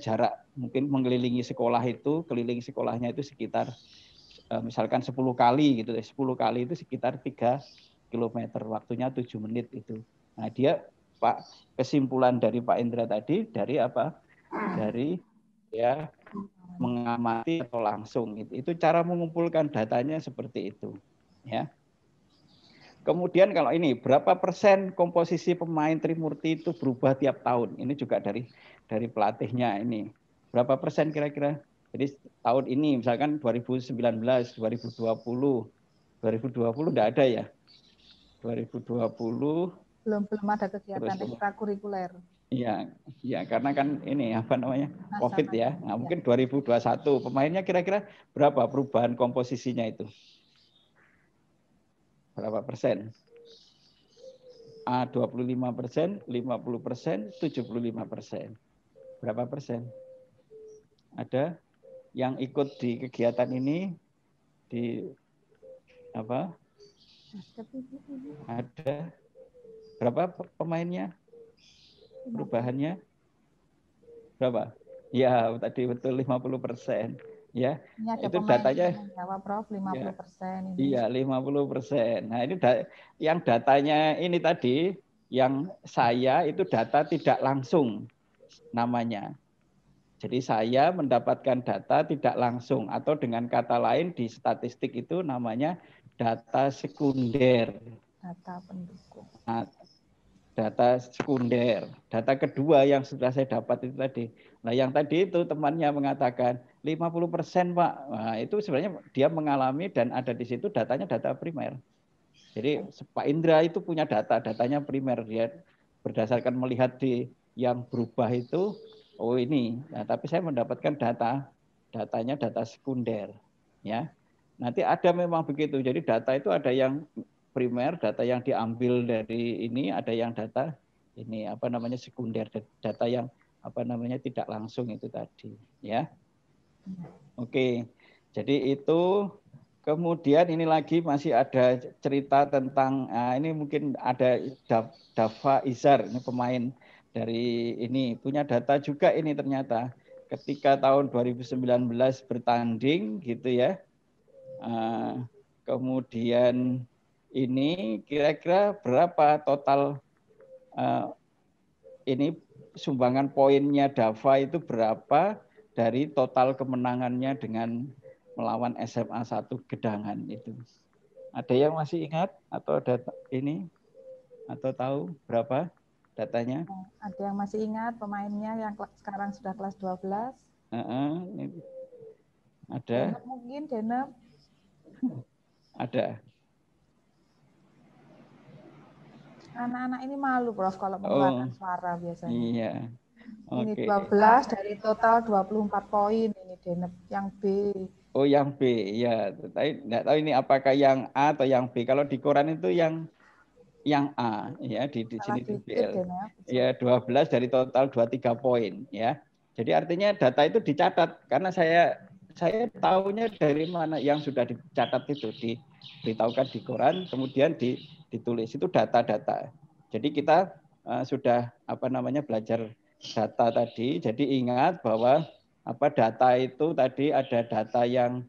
jarak mungkin mengelilingi sekolah itu, keliling sekolahnya itu sekitar misalkan 10 kali gitu, 10 kali itu sekitar 3 km, waktunya 7 menit itu. Nah, dia kesimpulan dari Pak Indra tadi dari dari ya mengamati atau langsung itu cara mengumpulkan datanya seperti itu ya. Kemudian kalau ini berapa persen komposisi pemain Trimurti itu berubah tiap tahun, ini juga dari pelatihnya ini berapa persen kira-kira. Jadi tahun ini misalkan 2019 2020 tidak ada ya, 2020 belum ada kegiatan ekstrakurikuler. Iya, karena kan ini COVID ya. Nah, mungkin 2021 pemainnya kira-kira berapa perubahan komposisinya itu? Berapa persen? 25%, 50%, 75%. Berapa persen? Ada yang ikut di kegiatan ini di Ada berapa pemainnya? Perubahannya berapa? Ya, tadi betul 50%. Ya, itu datanya jawab Prof 50%. Iya, 50%. Nah, ini yang datanya ini tadi yang saya itu data tidak langsung namanya. Jadi saya mendapatkan data tidak langsung atau dengan kata lain di statistik itu namanya data sekunder. Data pendukung. Nah, data sekunder. Data kedua yang sudah saya dapat itu tadi. Nah, yang tadi itu temannya mengatakan 50% Pak. Nah, itu sebenarnya dia mengalami dan ada di situ datanya data primer. Jadi Pak Indra itu punya datanya primer. Dia berdasarkan melihat di yang berubah itu, oh ini. Nah, tapi saya mendapatkan datanya data sekunder. Ya. Nanti ada memang begitu. Jadi data itu ada yang primer, data yang diambil dari ini, ada yang data ini sekunder, data yang tidak langsung itu tadi ya. Oke. Jadi itu kemudian ini lagi masih ada cerita tentang ini mungkin ada Dava Izar, ini pemain dari ini punya data juga ini ternyata ketika tahun 2019 bertanding gitu ya. Kemudian ini kira-kira berapa total ini sumbangan poinnya Dava itu berapa dari total kemenangannya dengan melawan SMA 1 Gedangan itu. Ada yang masih ingat atau ada ini atau tahu berapa datanya? Ada yang masih ingat pemainnya yang sekarang sudah kelas 12? Ada? Denep mungkin, Denep. Ada. Anak-anak ini malu, Prof, kalau mengeluarkan suara biasanya. Iya. Ini Oke. 12 dari total 24 poin ini Denep. Yang B. Oh, yang B. Ya, tapi enggak tahu ini apakah yang A atau yang B. Kalau di koran itu yang A ya, di sini di BL. Ya, 12 dari total 23 poin ya. Jadi artinya data itu dicatat karena saya tahunya dari mana yang sudah dicatat itu diberitahukan di koran, kemudian ditulis itu data-data. Jadi kita sudah belajar data tadi. Jadi ingat bahwa data itu tadi ada data yang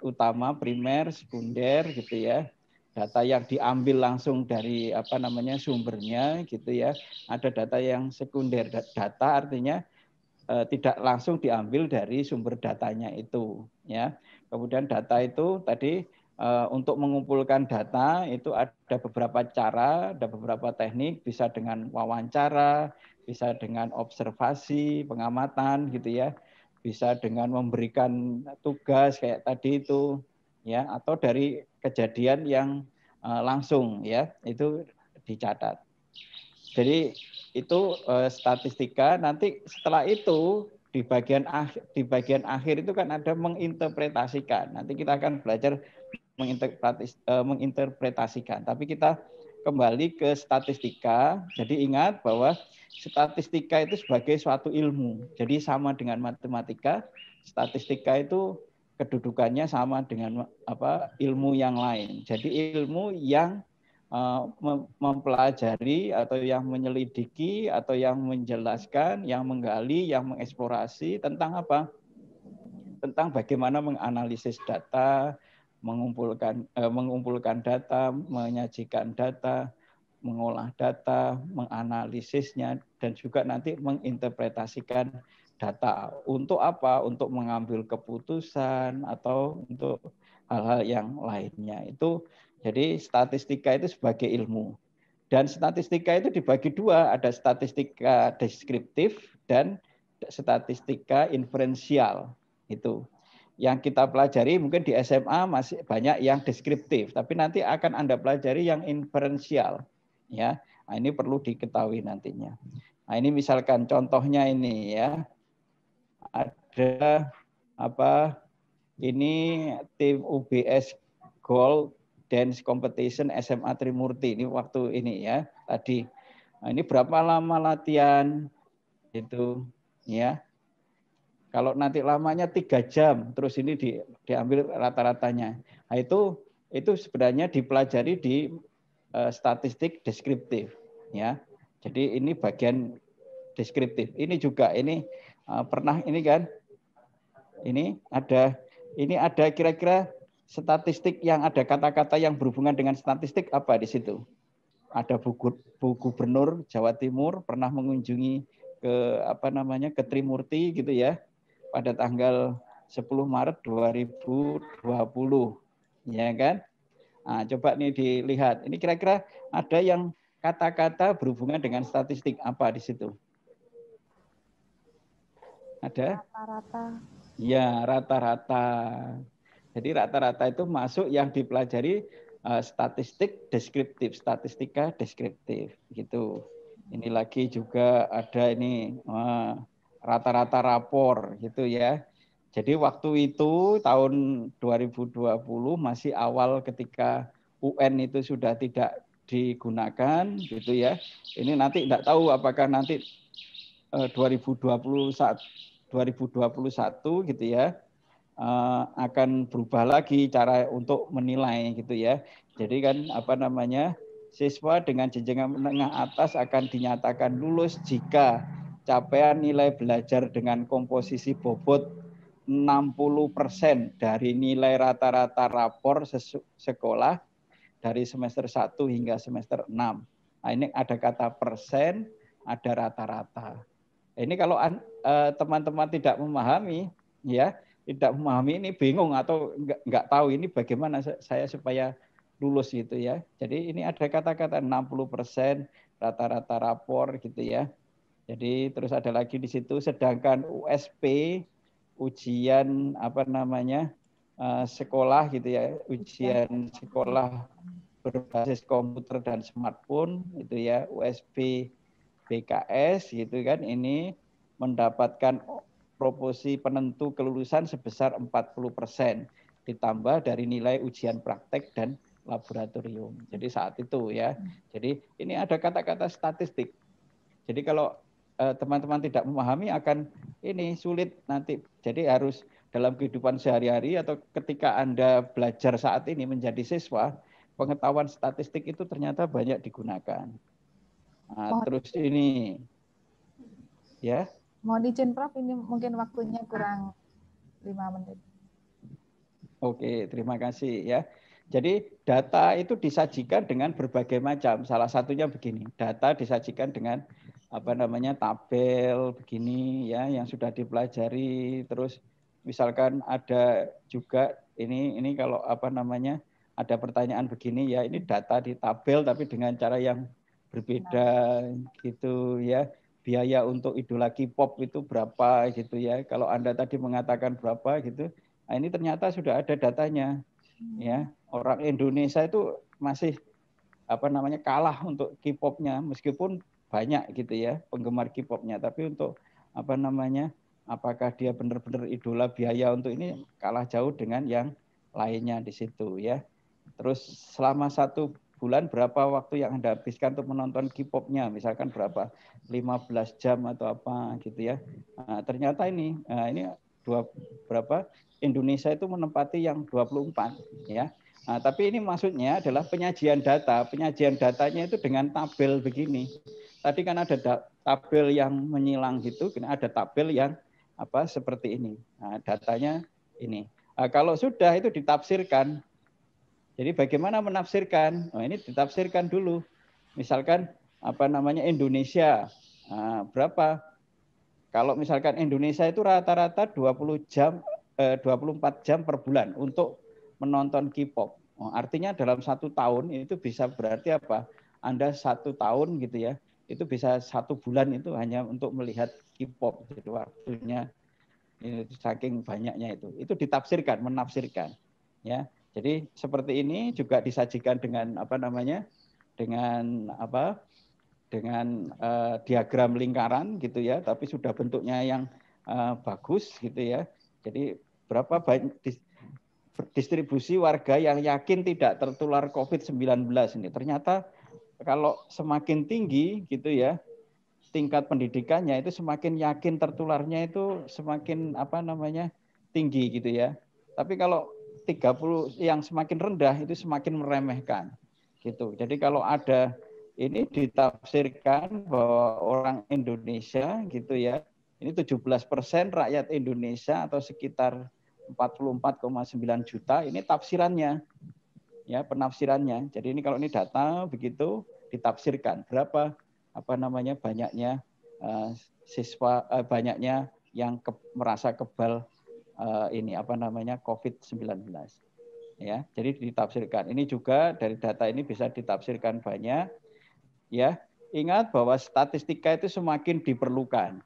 utama, primer, sekunder gitu ya. Data yang diambil langsung dari sumbernya gitu ya. Ada data yang sekunder. Data artinya tidak langsung diambil dari sumber datanya itu ya. Kemudian data itu tadi untuk mengumpulkan data itu ada beberapa cara, ada beberapa teknik, bisa dengan wawancara, bisa dengan observasi, pengamatan gitu ya. Bisa dengan memberikan tugas kayak tadi itu ya, atau dari kejadian yang langsung ya, itu dicatat. Jadi itu statistika. Nanti setelah itu di bagian akhir itu kan ada menginterpretasikan. Nanti kita akan belajar menginterpretasikan. Tapi kita kembali ke statistika. Jadi ingat bahwa statistika itu sebagai suatu ilmu. Jadi sama dengan matematika, statistika itu kedudukannya sama dengan ilmu yang lain. Jadi ilmu yang mempelajari atau yang menyelidiki atau yang menjelaskan, yang menggali, yang mengeksplorasi tentang apa? Tentang bagaimana menganalisis data, mengumpulkan data, menyajikan data, mengolah data, menganalisisnya, dan juga nanti menginterpretasikan data. Untuk apa? Untuk mengambil keputusan atau untuk hal-hal yang lainnya. Itu jadi statistika itu sebagai ilmu. Dan statistika itu dibagi dua, ada statistika deskriptif dan statistika inferensial. Itu yang kita pelajari mungkin di SMA masih banyak yang deskriptif, tapi nanti akan Anda pelajari yang inferensial. Ya, nah, ini perlu diketahui nantinya. Nah, ini misalkan contohnya ini ya, ada ini tim UBS Gold Dance Competition SMA Trimurti. Ini waktu ini ya tadi. Nah, ini berapa lama latihan itu ya? Kalau nanti lamanya 3 jam, terus ini diambil rata-ratanya. Nah, itu sebenarnya dipelajari di statistik deskriptif ya. Jadi ini bagian deskriptif. Ini juga pernah ini kan? Ini ada kira-kira statistik yang ada kata-kata yang berhubungan dengan statistik apa di situ? Ada Bu Gubernur Jawa Timur pernah mengunjungi ke Trimurti gitu ya pada tanggal 10 Maret 2020 ya kan? Nah, coba nih dilihat. Ini kira-kira ada yang kata-kata berhubungan dengan statistik apa di situ? Ada? Rata-rata. Ya, rata-rata. Jadi rata-rata itu masuk yang dipelajari statistik deskriptif, statistika deskriptif gitu. Ini lagi juga ada ini rata-rata rapor gitu ya. Jadi waktu itu tahun 2020 masih awal ketika UN itu sudah tidak digunakan gitu ya. Ini nanti tidak tahu apakah nanti 2021 gitu ya akan berubah lagi cara untuk menilai gitu ya. Jadi kan siswa dengan jenjang menengah atas akan dinyatakan lulus jika capaian nilai belajar dengan komposisi bobot 60% dari nilai rata-rata rapor sekolah dari semester 1 hingga semester 6. Nah, ini ada kata persen, ada rata-rata. Ini kalau teman-teman tidak memahami, ya, tidak memahami ini bingung atau nggak tahu ini bagaimana saya supaya lulus gitu ya. Jadi ini ada kata-kata 60% rata-rata rapor gitu ya. Jadi terus ada lagi di situ sedangkan USP ujian sekolah gitu ya, ujian sekolah berbasis komputer dan smartphone itu ya, USB BKS gitu kan, ini mendapatkan proporsi penentu kelulusan sebesar 40% ditambah dari nilai ujian praktek dan laboratorium. Jadi saat itu ya. Jadi ini ada kata-kata statistik. Jadi kalau teman-teman tidak memahami akan ini sulit nanti. Jadi harus dalam kehidupan sehari-hari atau ketika Anda belajar saat ini menjadi siswa, pengetahuan statistik itu ternyata banyak digunakan. Nah, terus ini ya. Mohon izin Prof, ini mungkin waktunya kurang 5 menit. Oke, terima kasih ya. Jadi data itu disajikan dengan berbagai macam. Salah satunya begini, data disajikan dengan tabel begini ya, yang sudah dipelajari. Terus misalkan ada juga ini kalau ada pertanyaan begini ya, ini data di tabel tapi dengan cara yang berbeda gitu ya. Biaya untuk idola K-pop itu berapa gitu ya. Kalau Anda tadi mengatakan berapa gitu, nah ini ternyata sudah ada datanya. Ya, orang Indonesia itu masih kalah untuk K-popnya meskipun banyak gitu ya penggemar K-popnya, tapi untuk apakah dia benar-benar idola, biaya untuk ini kalah jauh dengan yang lainnya di situ ya. Terus selama 1 bulan berapa waktu yang Anda habiskan untuk menonton K-popnya, misalkan berapa, 15 jam atau apa gitu ya. Nah, ternyata ini Indonesia itu menempati yang 24 ya. Nah, tapi ini maksudnya adalah penyajian data. Penyajian datanya itu dengan tabel begini. Tadi kan ada tabel yang menyilang gitu, ada tabel yang seperti ini. Nah, datanya ini. Nah, kalau sudah itu ditafsirkan. Jadi bagaimana menafsirkan? Nah, ini ditafsirkan dulu. Misalkan Indonesia. Nah, berapa? Kalau misalkan Indonesia itu rata-rata 24 jam per bulan untuk menonton K-pop. Oh, artinya dalam 1 tahun itu bisa berarti apa? Anda 1 tahun gitu ya, itu bisa 1 bulan itu hanya untuk melihat K-pop. Jadi waktunya ini saking banyaknya itu ditafsirkan, menafsirkan. Ya, jadi seperti ini juga disajikan dengan dengan diagram lingkaran gitu ya, tapi sudah bentuknya yang bagus gitu ya. Jadi berapa banyak distribusi warga yang yakin tidak tertular COVID-19 ini. Ternyata kalau semakin tinggi gitu ya tingkat pendidikannya, itu semakin yakin tertularnya itu semakin tinggi gitu ya. Tapi kalau 30 yang semakin rendah itu semakin meremehkan gitu. Jadi kalau ada ini ditafsirkan bahwa orang Indonesia gitu ya, ini 17% rakyat Indonesia atau sekitar 44,9 juta, ini tafsirannya, ya penafsirannya. Jadi ini kalau ini data begitu ditafsirkan berapa banyaknya siswa, banyaknya yang merasa kebal COVID-19. Ya, jadi ditafsirkan. Ini juga dari data ini bisa ditafsirkan banyak. Ya, ingat bahwa statistika itu semakin diperlukan.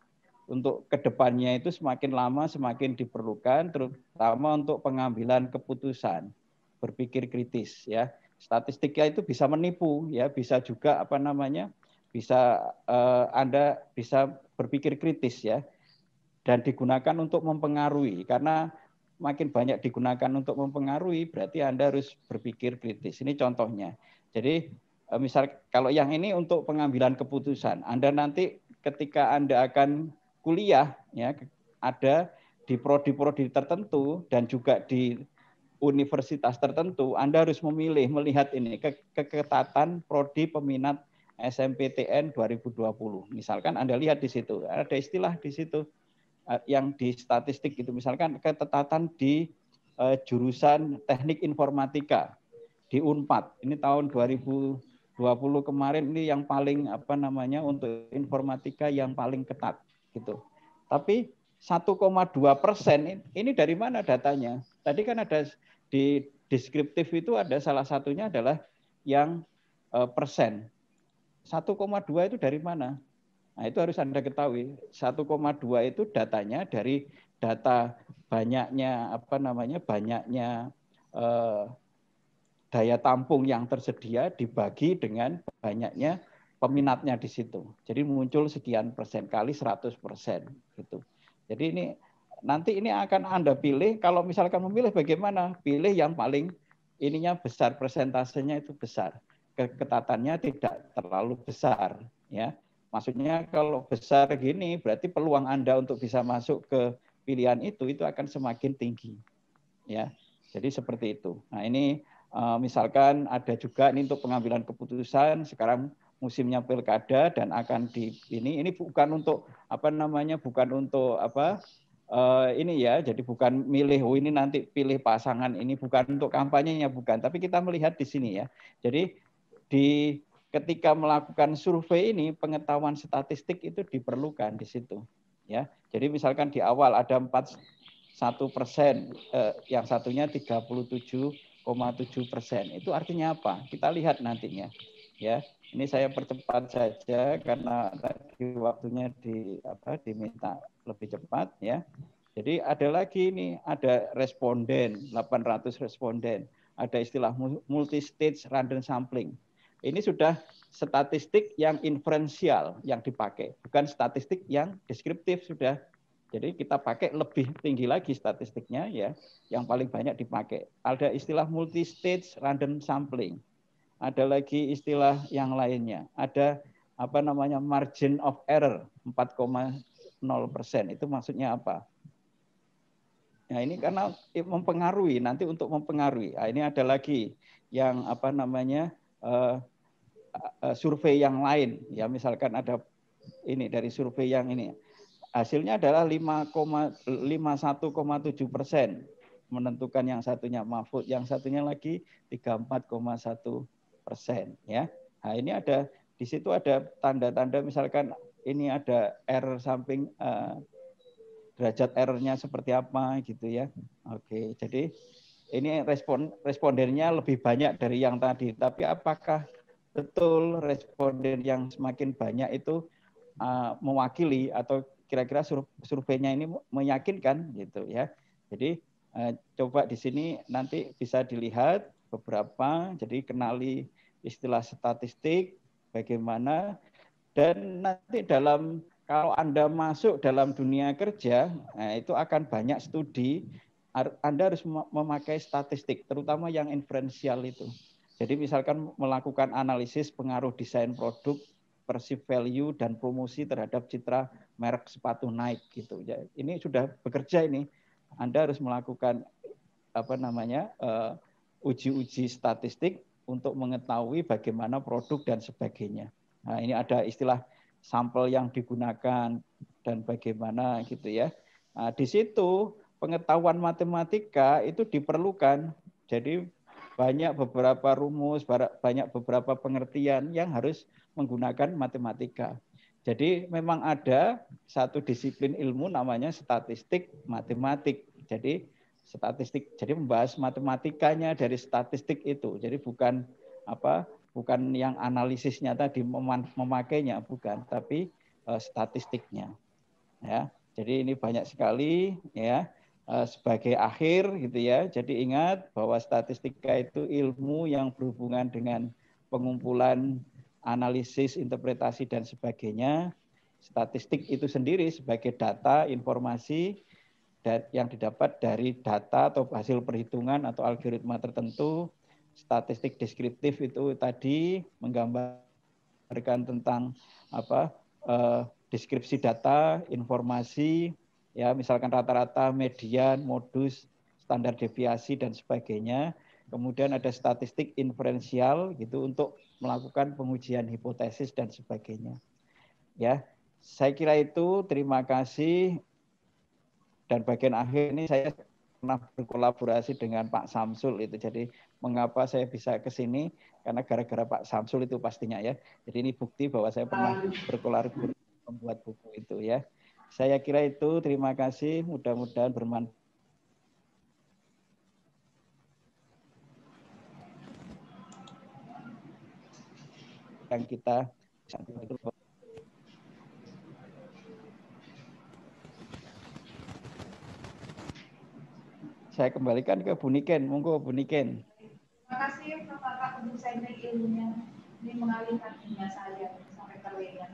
Untuk kedepannya itu semakin lama semakin diperlukan, terutama untuk pengambilan keputusan, berpikir kritis. Ya, statistika itu bisa menipu, ya, bisa juga bisa Anda bisa berpikir kritis ya, dan digunakan untuk mempengaruhi. Karena makin banyak digunakan untuk mempengaruhi, berarti Anda harus berpikir kritis. Ini contohnya. Jadi misal kalau yang ini untuk pengambilan keputusan, Anda nanti ketika Anda akan kuliah ya, ada di prodi-prodi tertentu dan juga di universitas tertentu, Anda harus memilih, melihat ini keketatan prodi peminat SMPTN 2020. Misalkan Anda lihat di situ, ada istilah di situ yang di statistik itu, misalkan keketatan di jurusan Teknik Informatika di Unpad. Ini tahun 2020 kemarin ini yang paling untuk informatika yang paling ketat gitu. Tapi 1,2% ini dari mana datanya? Tadi kan ada di deskriptif itu ada salah satunya adalah yang persen. 1,2 itu dari mana? Nah, itu harus Anda ketahui. 1,2 itu datanya dari data banyaknya daya tampung yang tersedia dibagi dengan banyaknya peminatnya di situ. Jadi muncul sekian persen kali 100% gitu. Jadi nanti ini akan Anda pilih, kalau misalkan memilih bagaimana? Pilih yang paling ininya besar, persentasenya itu besar. Keketatannya tidak terlalu besar ya. Maksudnya kalau besar gini berarti peluang Anda untuk bisa masuk ke pilihan itu akan semakin tinggi. Ya. Jadi seperti itu. Nah, ini misalkan ada juga ini untuk pengambilan keputusan sekarang musimnya pilkada dan akan ini bukan untuk bukan untuk ini ya, jadi bukan milih ini nanti pilih pasangan ini, bukan untuk kampanyenya, bukan, tapi kita melihat di sini ya. Jadi ketika melakukan survei ini pengetahuan statistik itu diperlukan di situ ya. Jadi misalkan di awal ada 41%, yang satunya 37,7%. Itu artinya apa? Kita lihat nantinya ya. Ini saya percepat saja karena tadi waktunya diminta lebih cepat ya. Jadi ada lagi ini, ada responden, 800 responden. Ada istilah multi-stage random sampling. Ini sudah statistik yang inferensial yang dipakai, bukan statistik yang deskriptif sudah. Jadi kita pakai lebih tinggi lagi statistiknya ya, yang paling banyak dipakai. Ada istilah multi-stage random sampling. Ada lagi istilah yang lainnya. Ada margin of error 4,0%. Itu maksudnya apa? Nah, ini karena mempengaruhi, nanti untuk mempengaruhi. Nah, ini ada lagi yang survei yang lain. Ya, misalkan ada ini dari survei yang ini. Hasilnya adalah 51,7%. Menentukan yang satunya Mahfud, yang satunya lagi 34,1%. Ya. Nah, ini ada di situ ada tanda-tanda misalkan ini ada error samping derajat errornya seperti apa gitu ya. Oke, jadi ini respondennya lebih banyak dari yang tadi. Tapi apakah betul responden yang semakin banyak itu mewakili atau kira-kira surveinya ini meyakinkan gitu ya. Jadi coba di sini nanti bisa dilihat beberapa, jadi kenali istilah statistik bagaimana, dan nanti kalau Anda masuk dalam dunia kerja, itu akan banyak studi, Anda harus memakai statistik, terutama yang inferensial itu. Jadi misalkan melakukan analisis pengaruh desain produk, perceived value, dan promosi terhadap citra merek sepatu Nike gitu. Ini sudah bekerja ini. Anda harus melakukan uji-uji statistik untuk mengetahui bagaimana produk dan sebagainya. Nah, ini ada istilah sampel yang digunakan dan bagaimana gitu ya. Nah, di situ pengetahuan matematika itu diperlukan. Jadi banyak beberapa rumus, banyak beberapa pengertian yang harus menggunakan matematika. Jadi memang ada satu disiplin ilmu namanya statistik matematik. Jadi statistik, jadi membahas matematikanya dari statistik itu. Jadi bukan yang analisisnya tadi memakainya, bukan, tapi statistiknya. Ya, jadi ini banyak sekali ya. Sebagai akhir gitu ya. Jadi ingat bahwa statistika itu ilmu yang berhubungan dengan pengumpulan, analisis, interpretasi dan sebagainya. Statistik itu sendiri sebagai data, informasi yang didapat dari data atau hasil perhitungan atau algoritma tertentu. Statistik deskriptif itu tadi menggambarkan tentang deskripsi data, informasi, ya misalkan rata-rata, median, modus, standar deviasi dan sebagainya. Kemudian ada statistik inferensial gitu untuk melakukan pengujian hipotesis dan sebagainya. Ya, saya kira itu. Terima kasih. Dan bagian akhir ini saya pernah berkolaborasi dengan Pak Samsul itu. Jadi mengapa saya bisa ke sini? Karena gara-gara Pak Samsul itu pastinya ya. Jadi ini bukti bahwa saya pernah berkolaborasi membuat buku itu ya. Saya kira itu. Terima kasih. Mudah-mudahan bermanfaat. Yang kita saya kembalikan ke Bu Niken. Monggo Bu Niken. Terima kasih Bapak untuk sharing ilmunya. Ini mengalihkan dunia saya sampai terlihat.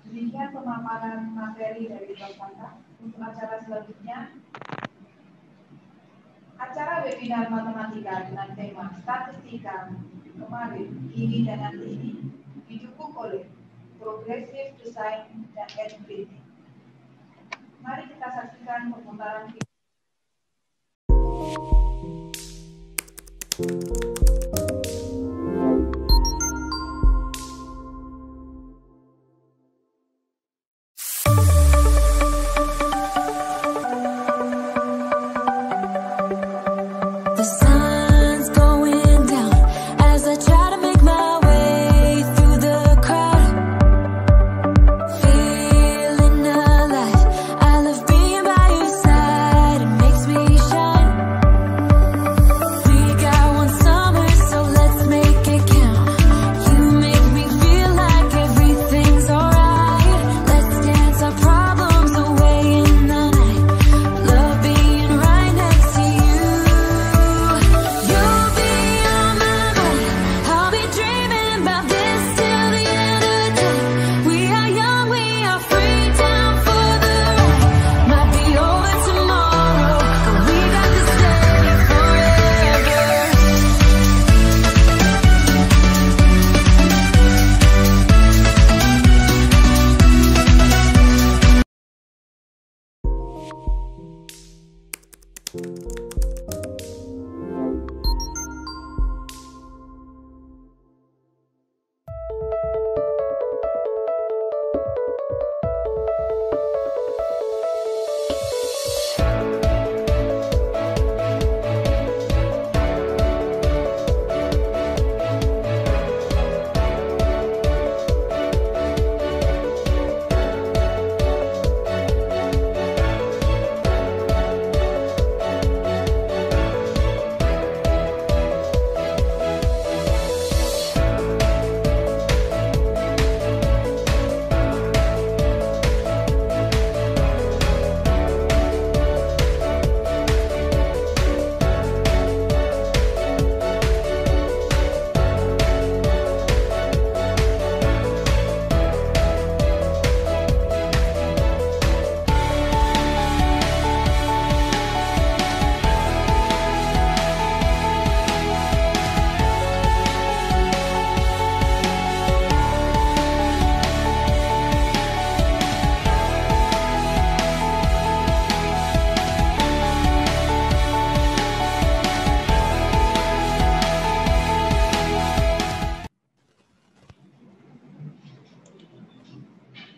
Demikian pemaparan materi dari Bapak. Untuk acara selanjutnya, acara webinar matematika dengan tema statistika kemarin, ini dan nanti ini didukung oleh Progressive Design dan Edge. Mari kita saksikan pemutaran video.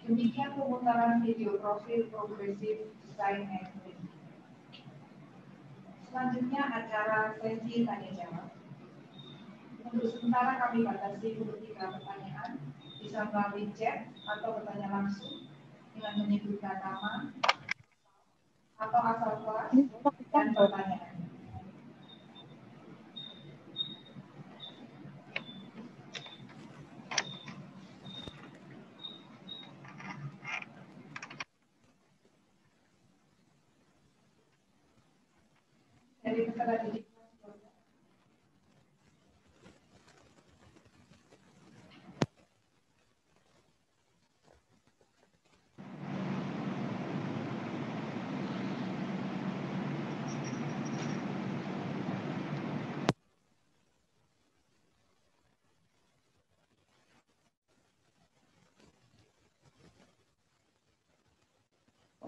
Demikian pemutaran video profil Progressive Design Edge. Selanjutnya acara sesi tanya jawab. Untuk sementara kami batasi untuk 3 pertanyaan, bisa melalui chat atau bertanya langsung dengan menyebutkan nama atau asal kelas dan pertanyaan. Dari peserta didik.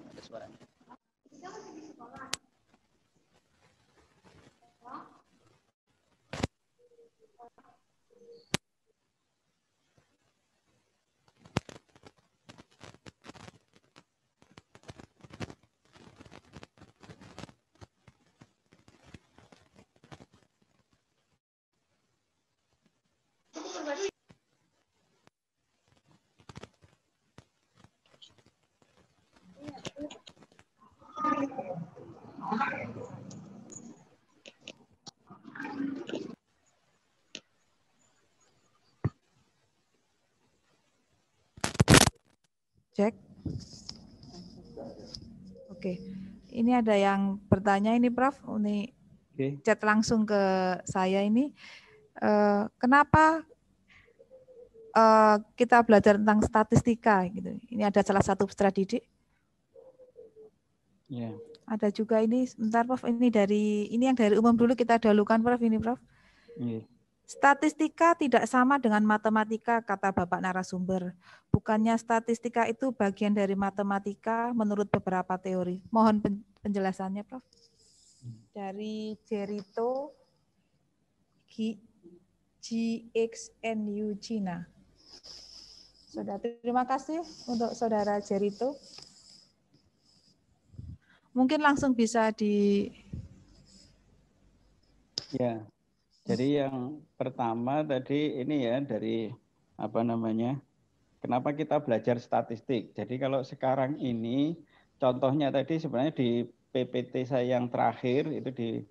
Ada suaranya. Cek. Oke, ini ada yang bertanya ini Prof. Ini chat langsung ke saya ini. Kenapa kita belajar tentang statistika gitu? Ini ada salah satu peserta didik. Yeah. Ada juga ini, sebentar Prof. Ini yang dari umum dulu kita dahulukan Prof. Ini Prof. Yeah. Statistika tidak sama dengan matematika, kata Bapak narasumber. Bukannya statistika itu bagian dari matematika menurut beberapa teori. Mohon penjelasannya, Prof. Dari Jerito GXNU Cina. Saudara, terima kasih untuk Saudara Jerito. Mungkin langsung bisa Ya. Jadi yang pertama tadi ini ya dari apa namanya? Kenapa kita belajar statistik? Jadi kalau sekarang ini contohnya tadi sebenarnya di PPT saya yang terakhir itu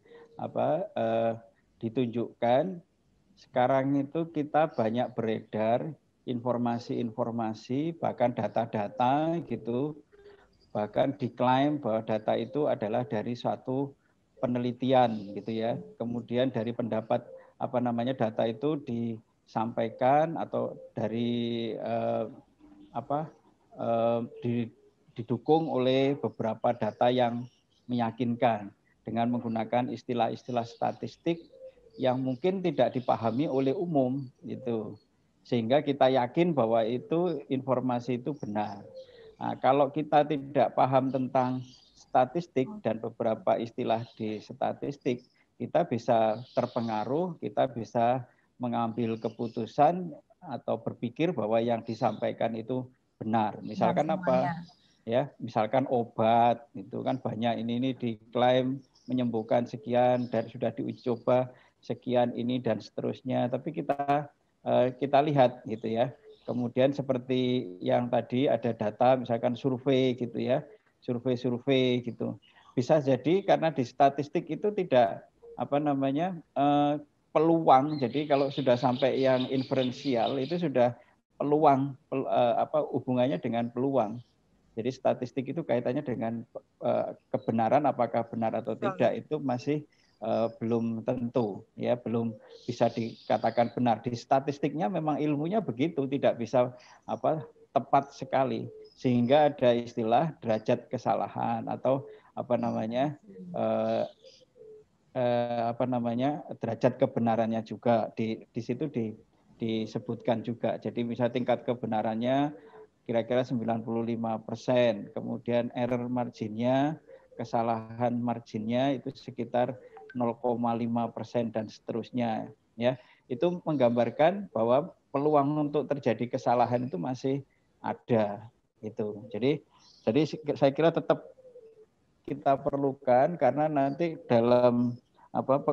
ditunjukkan sekarang itu kita banyak beredar informasi-informasi bahkan data-data gitu, bahkan diklaim bahwa data itu adalah dari suatu penelitian gitu ya. Kemudian dari pendapat data itu disampaikan atau dari didukung oleh beberapa data yang meyakinkan dengan menggunakan istilah-istilah statistik yang mungkin tidak dipahami oleh umum gitu. Sehingga kita yakin bahwa itu informasi itu benar. Nah, kalau kita tidak paham tentang statistik dan beberapa istilah di statistik, kita bisa terpengaruh, kita bisa mengambil keputusan atau berpikir bahwa yang disampaikan itu benar. Misalkan apa? Ya, misalkan obat itu kan banyak ini diklaim menyembuhkan sekian dan sudah diuji coba sekian ini dan seterusnya. Tapi kita lihat gitu ya. Kemudian seperti yang tadi ada data misalkan survei gitu ya. Survei gitu. Bisa jadi karena di statistik itu tidak peluang. Jadi kalau sudah sampai yang inferensial itu sudah peluang hubungannya dengan peluang. Jadi statistik itu kaitannya dengan kebenaran apakah benar atau tidak itu masih belum tentu ya, belum bisa dikatakan benar. Di statistiknya memang ilmunya begitu, tidak bisa tepat sekali. Sehingga ada istilah derajat kesalahan atau derajat kebenarannya juga di situ disebutkan juga. Jadi misalnya tingkat kebenarannya kira-kira 95%, kemudian error marginnya, kesalahan marginnya itu sekitar 0,5% dan seterusnya ya. Itu menggambarkan bahwa peluang untuk terjadi kesalahan itu masih ada. Gitu. Jadi saya kira tetap kita perlukan karena nanti dalam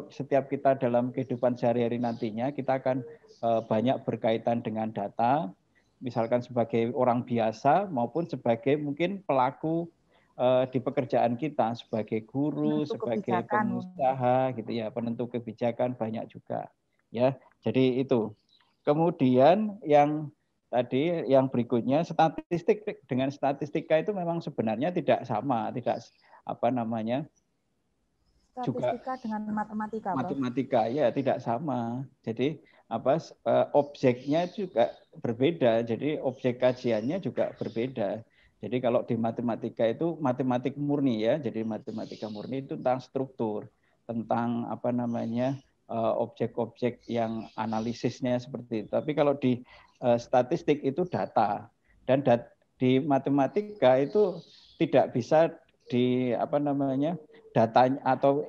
setiap kita dalam kehidupan sehari-hari nantinya kita akan banyak berkaitan dengan data, misalkan sebagai orang biasa maupun sebagai mungkin pelaku di pekerjaan kita sebagai guru, sebagai pengusaha gitu ya, penentu kebijakan banyak juga ya. Jadi itu. Kemudian yang tadi yang berikutnya statistik dengan statistika itu memang sebenarnya tidak sama, tidak statistika juga dengan matematika ya tidak sama. Jadi objeknya juga berbeda, jadi objek kajiannya juga berbeda. Jadi kalau di matematika itu matematik murni ya, jadi matematika murni itu tentang struktur, tentang objek-objek yang analisisnya seperti itu. Tapi kalau di statistik itu data, dan di matematika itu tidak bisa datanya atau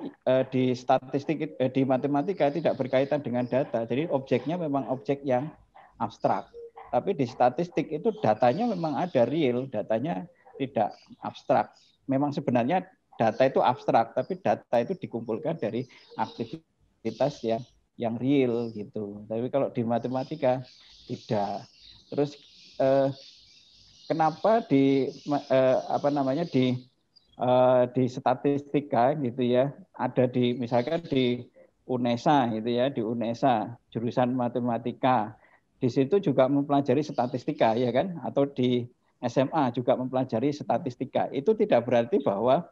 di statistik di matematika tidak berkaitan dengan data. Jadi objeknya memang objek yang abstrak. Tapi di statistik itu datanya memang ada real, datanya tidak abstrak. Memang sebenarnya data itu abstrak, tapi data itu dikumpulkan dari aktivitas yang real gitu. Tapi kalau di matematika tidak. Terus kenapa di statistika gitu ya, ada misalkan di UNESA gitu ya, di UNESA jurusan matematika. Di situ juga mempelajari statistika ya kan, atau di SMA juga mempelajari statistika. Itu tidak berarti bahwa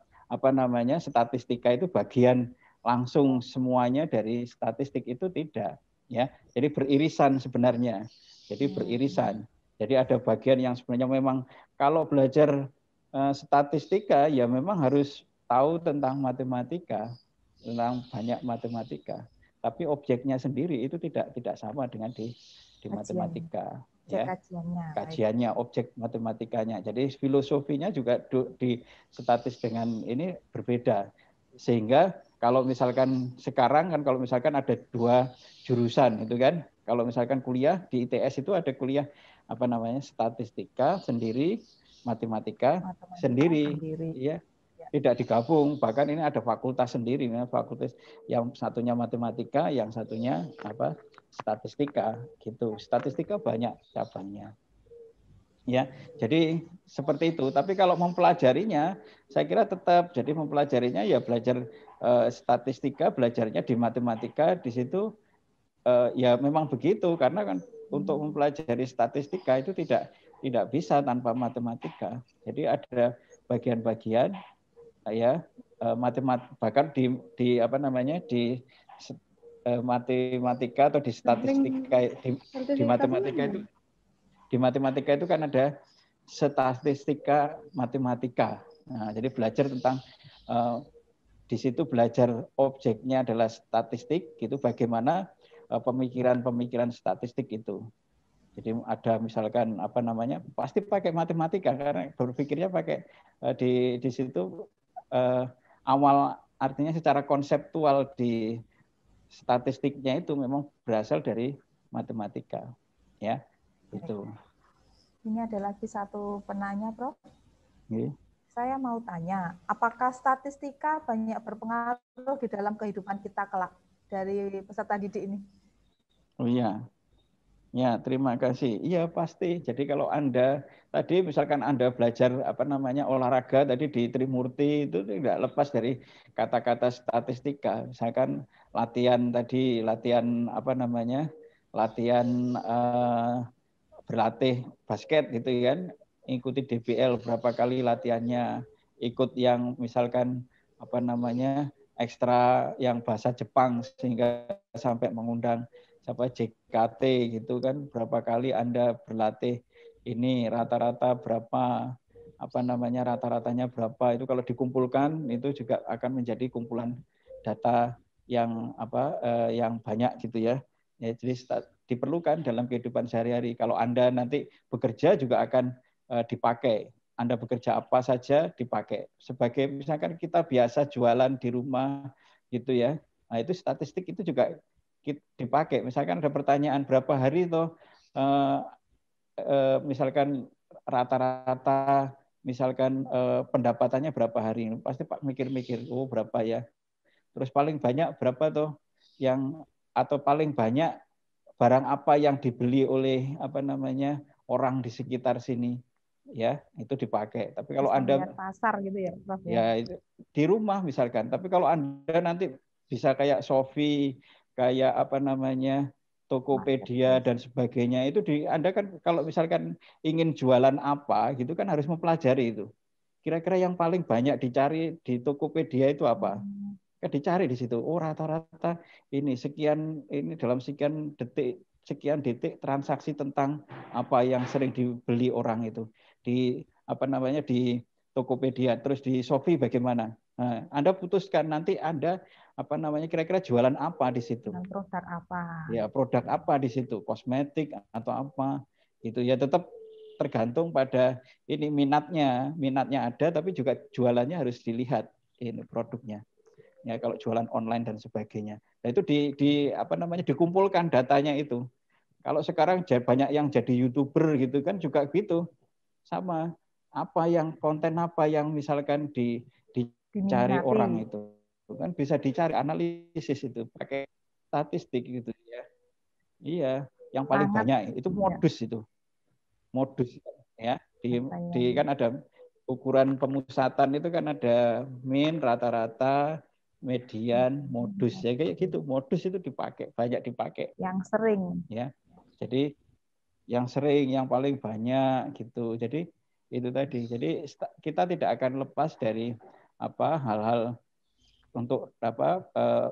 statistika itu bagian langsung semuanya dari statistik, itu tidak, ya. Jadi beririsan sebenarnya. Jadi beririsan. Jadi ada bagian yang sebenarnya memang kalau belajar statistika ya memang harus tahu tentang matematika, tentang banyak matematika. Tapi objeknya sendiri itu tidak sama dengan di matematika. Ya, kajiannya, objek matematikanya. Jadi filosofinya juga di statis dengan ini berbeda. Sehingga kalau misalkan sekarang kan kalau misalkan ada 2 jurusan itu kan, kalau misalkan kuliah di ITS itu ada kuliah statistika sendiri, matematika sendiri. Ya. Tidak digabung, bahkan ini ada fakultas sendiri, fakultas yang satunya matematika, yang satunya statistika gitu. Statistika banyak cabangnya. Ya, jadi seperti itu. Tapi kalau mempelajarinya, saya kira tetap jadi mempelajarinya ya belajar statistika, belajarnya di matematika, di situ ya memang begitu, karena kan untuk mempelajari statistika itu tidak bisa tanpa matematika. Jadi ada bagian-bagian ya bahkan di matematika atau di statistika di matematika itu kan ada statistika matematika. Nah, jadi belajar tentang di situ belajar objeknya adalah statistik, gitu, bagaimana pemikiran statistik itu. Jadi ada misalkan pasti pakai matematika karena berpikirnya pakai di situ awal, artinya secara konseptual di statistiknya itu memang berasal dari matematika, ya itu. Ini ada lagi satu penanya, Prof. Okay. Saya mau tanya, apakah statistika banyak berpengaruh di dalam kehidupan kita kelak dari peserta didik ini? Oh iya. Ya, terima kasih. Iya, pasti. Jadi kalau Anda tadi misalkan Anda belajar olahraga tadi di Trimurti, itu tidak lepas dari kata-kata statistika. Misalkan latihan berlatih basket gitu kan, ikuti DBL berapa kali latihannya, ikut yang misalkan ekstra yang bahasa Jepang sehingga sampai mengundang JKT gitu kan, berapa kali Anda berlatih ini, rata-rata berapa, rata-ratanya berapa, itu kalau dikumpulkan itu juga akan menjadi kumpulan data yang yang banyak gitu ya. Jadi diperlukan dalam kehidupan sehari-hari. Kalau Anda nanti bekerja juga akan dipakai. Anda bekerja apa saja dipakai. Sebagai misalkan kita biasa jualan di rumah gitu ya. Nah, itu statistik itu juga dipakai. Misalkan ada pertanyaan berapa hari toh misalkan rata-rata misalkan pendapatannya berapa hari, pasti Pak mikir-mikir, oh berapa ya. Terus paling banyak berapa toh yang, atau paling banyak barang apa yang dibeli oleh orang di sekitar sini, ya itu dipakai. Tapi kalau Anda pasar gitu ya, Prof, ya di rumah misalkan. Tapi kalau Anda nanti bisa kayak Shopee, kayak Tokopedia dan sebagainya, itu Anda kan kalau misalkan ingin jualan apa gitu kan harus mempelajari itu. Kira-kira yang paling banyak dicari di Tokopedia itu apa? Kan dicari di situ. Oh, rata-rata ini sekian, ini dalam sekian detik transaksi tentang apa yang sering dibeli orang itu. Di di Tokopedia, terus di Shopee bagaimana? Nah, Anda putuskan nanti Anda kira-kira jualan apa di situ? Produk apa? Ya, produk apa di situ? Kosmetik atau apa? Itu ya tetap tergantung pada ini minatnya ada, tapi juga jualannya harus dilihat ini produknya. Ya, kalau jualan online dan sebagainya. Nah, itu dikumpulkan datanya itu. Kalau sekarang banyak yang jadi YouTuber gitu kan juga gitu. Sama konten apa yang misalkan dicari orang itu kan bisa dicari, analisis itu pakai statistik gitu ya. Iya, yang paling banyak itu modus itu. Modus ya. Di kan ada ukuran pemusatan itu kan ada min, rata-rata, median, modus ya kayak gitu. Modus itu dipakai, banyak dipakai. Yang sering. Ya. Jadi yang sering, yang paling banyak gitu. Jadi Itu tadi. Jadi kita tidak akan lepas dari hal-hal untuk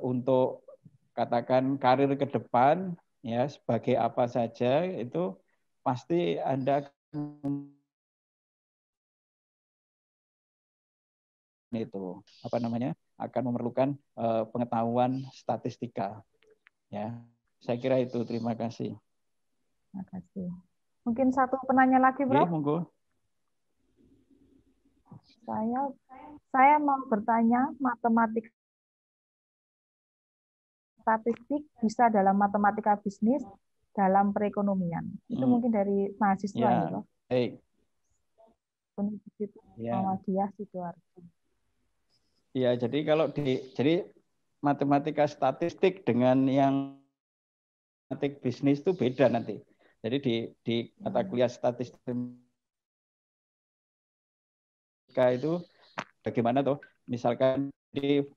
untuk katakan karir ke depan ya sebagai apa saja itu pasti Anda itu akan memerlukan pengetahuan statistika ya. Saya kira itu. Terima kasih. Terima kasih. Mungkin satu penanya lagi, Bro. Monggo. Saya mau bertanya, matematika statistik bisa dalam matematika bisnis, dalam perekonomian. Itu mungkin dari mahasiswa ya, Bro. Baik. Muhammadiyah Sidoarjo. Ya, jadi kalau jadi matematika statistik dengan yang matematik bisnis itu beda nanti. Jadi di mata kuliah statistik itu bagaimana tuh? Misalkan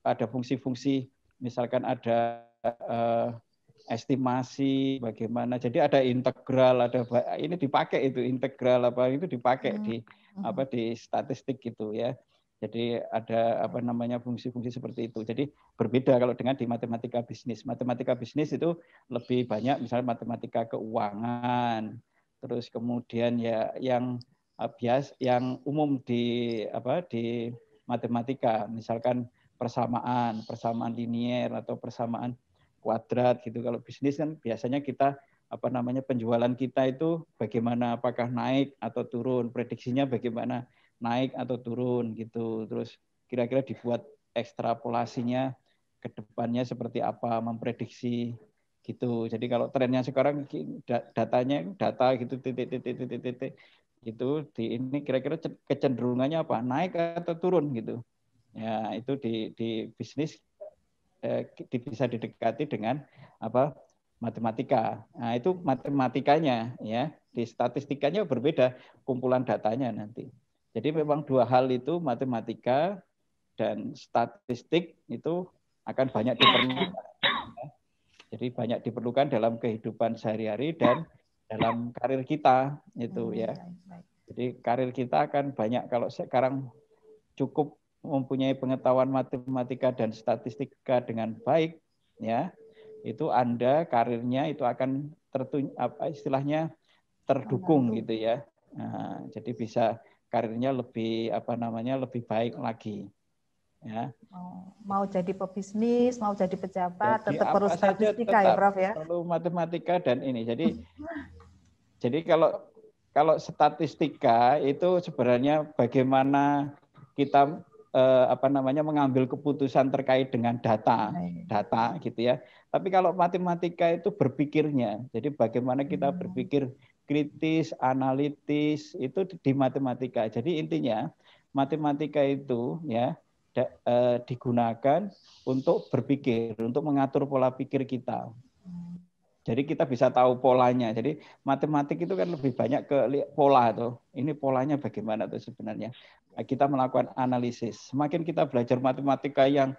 ada fungsi-fungsi, misalkan ada estimasi bagaimana. Jadi ada integral, ini dipakai itu integral itu dipakai di statistik gitu ya. Jadi ada fungsi-fungsi seperti itu. Jadi berbeda kalau dengan di matematika bisnis. Matematika bisnis itu lebih banyak misalnya matematika keuangan. Terus kemudian ya yang umum di matematika, misalkan persamaan linier atau persamaan kuadrat gitu. Kalau bisnis kan biasanya kita penjualan kita itu bagaimana, apakah naik atau turun, prediksinya bagaimana, naik atau turun gitu. Terus kira-kira dibuat ekstrapolasinya ke depannya seperti apa, memprediksi gitu. Jadi kalau trennya sekarang data gitu titik gitu, ini kira-kira kecenderungannya apa, naik atau turun gitu. Ya, itu di bisnis bisa didekati dengan matematika. Nah, itu matematikanya ya. Di statistikanya berbeda, kumpulan datanya nanti. Jadi memang dua hal itu, matematika dan statistik itu akan banyak diperlukan. Jadi banyak diperlukan dalam kehidupan sehari-hari dan dalam karir kita itu ya. Jadi karir kita akan banyak, kalau sekarang cukup mempunyai pengetahuan matematika dan statistika dengan baik ya, itu Anda karirnya itu akan istilahnya terdukung gitu ya. Nah, jadi bisa karirnya lebih lebih baik lagi ya. Mau jadi pebisnis, mau jadi pejabat, tetap perlu statistika ya, Prof ya. Perlu matematika dan ini. Jadi kalau statistika itu sebenarnya bagaimana kita mengambil keputusan terkait dengan data gitu ya. Tapi kalau matematika itu berpikirnya, jadi bagaimana kita berpikir kritis, analitis, itu di matematika. Jadi intinya matematika itu ya digunakan untuk berpikir, untuk mengatur pola pikir kita. Jadi kita bisa tahu polanya. Jadi matematik itu kan lebih banyak ke pola tuh. Ini polanya bagaimana tuh sebenarnya. Kita melakukan analisis. Semakin kita belajar matematika yang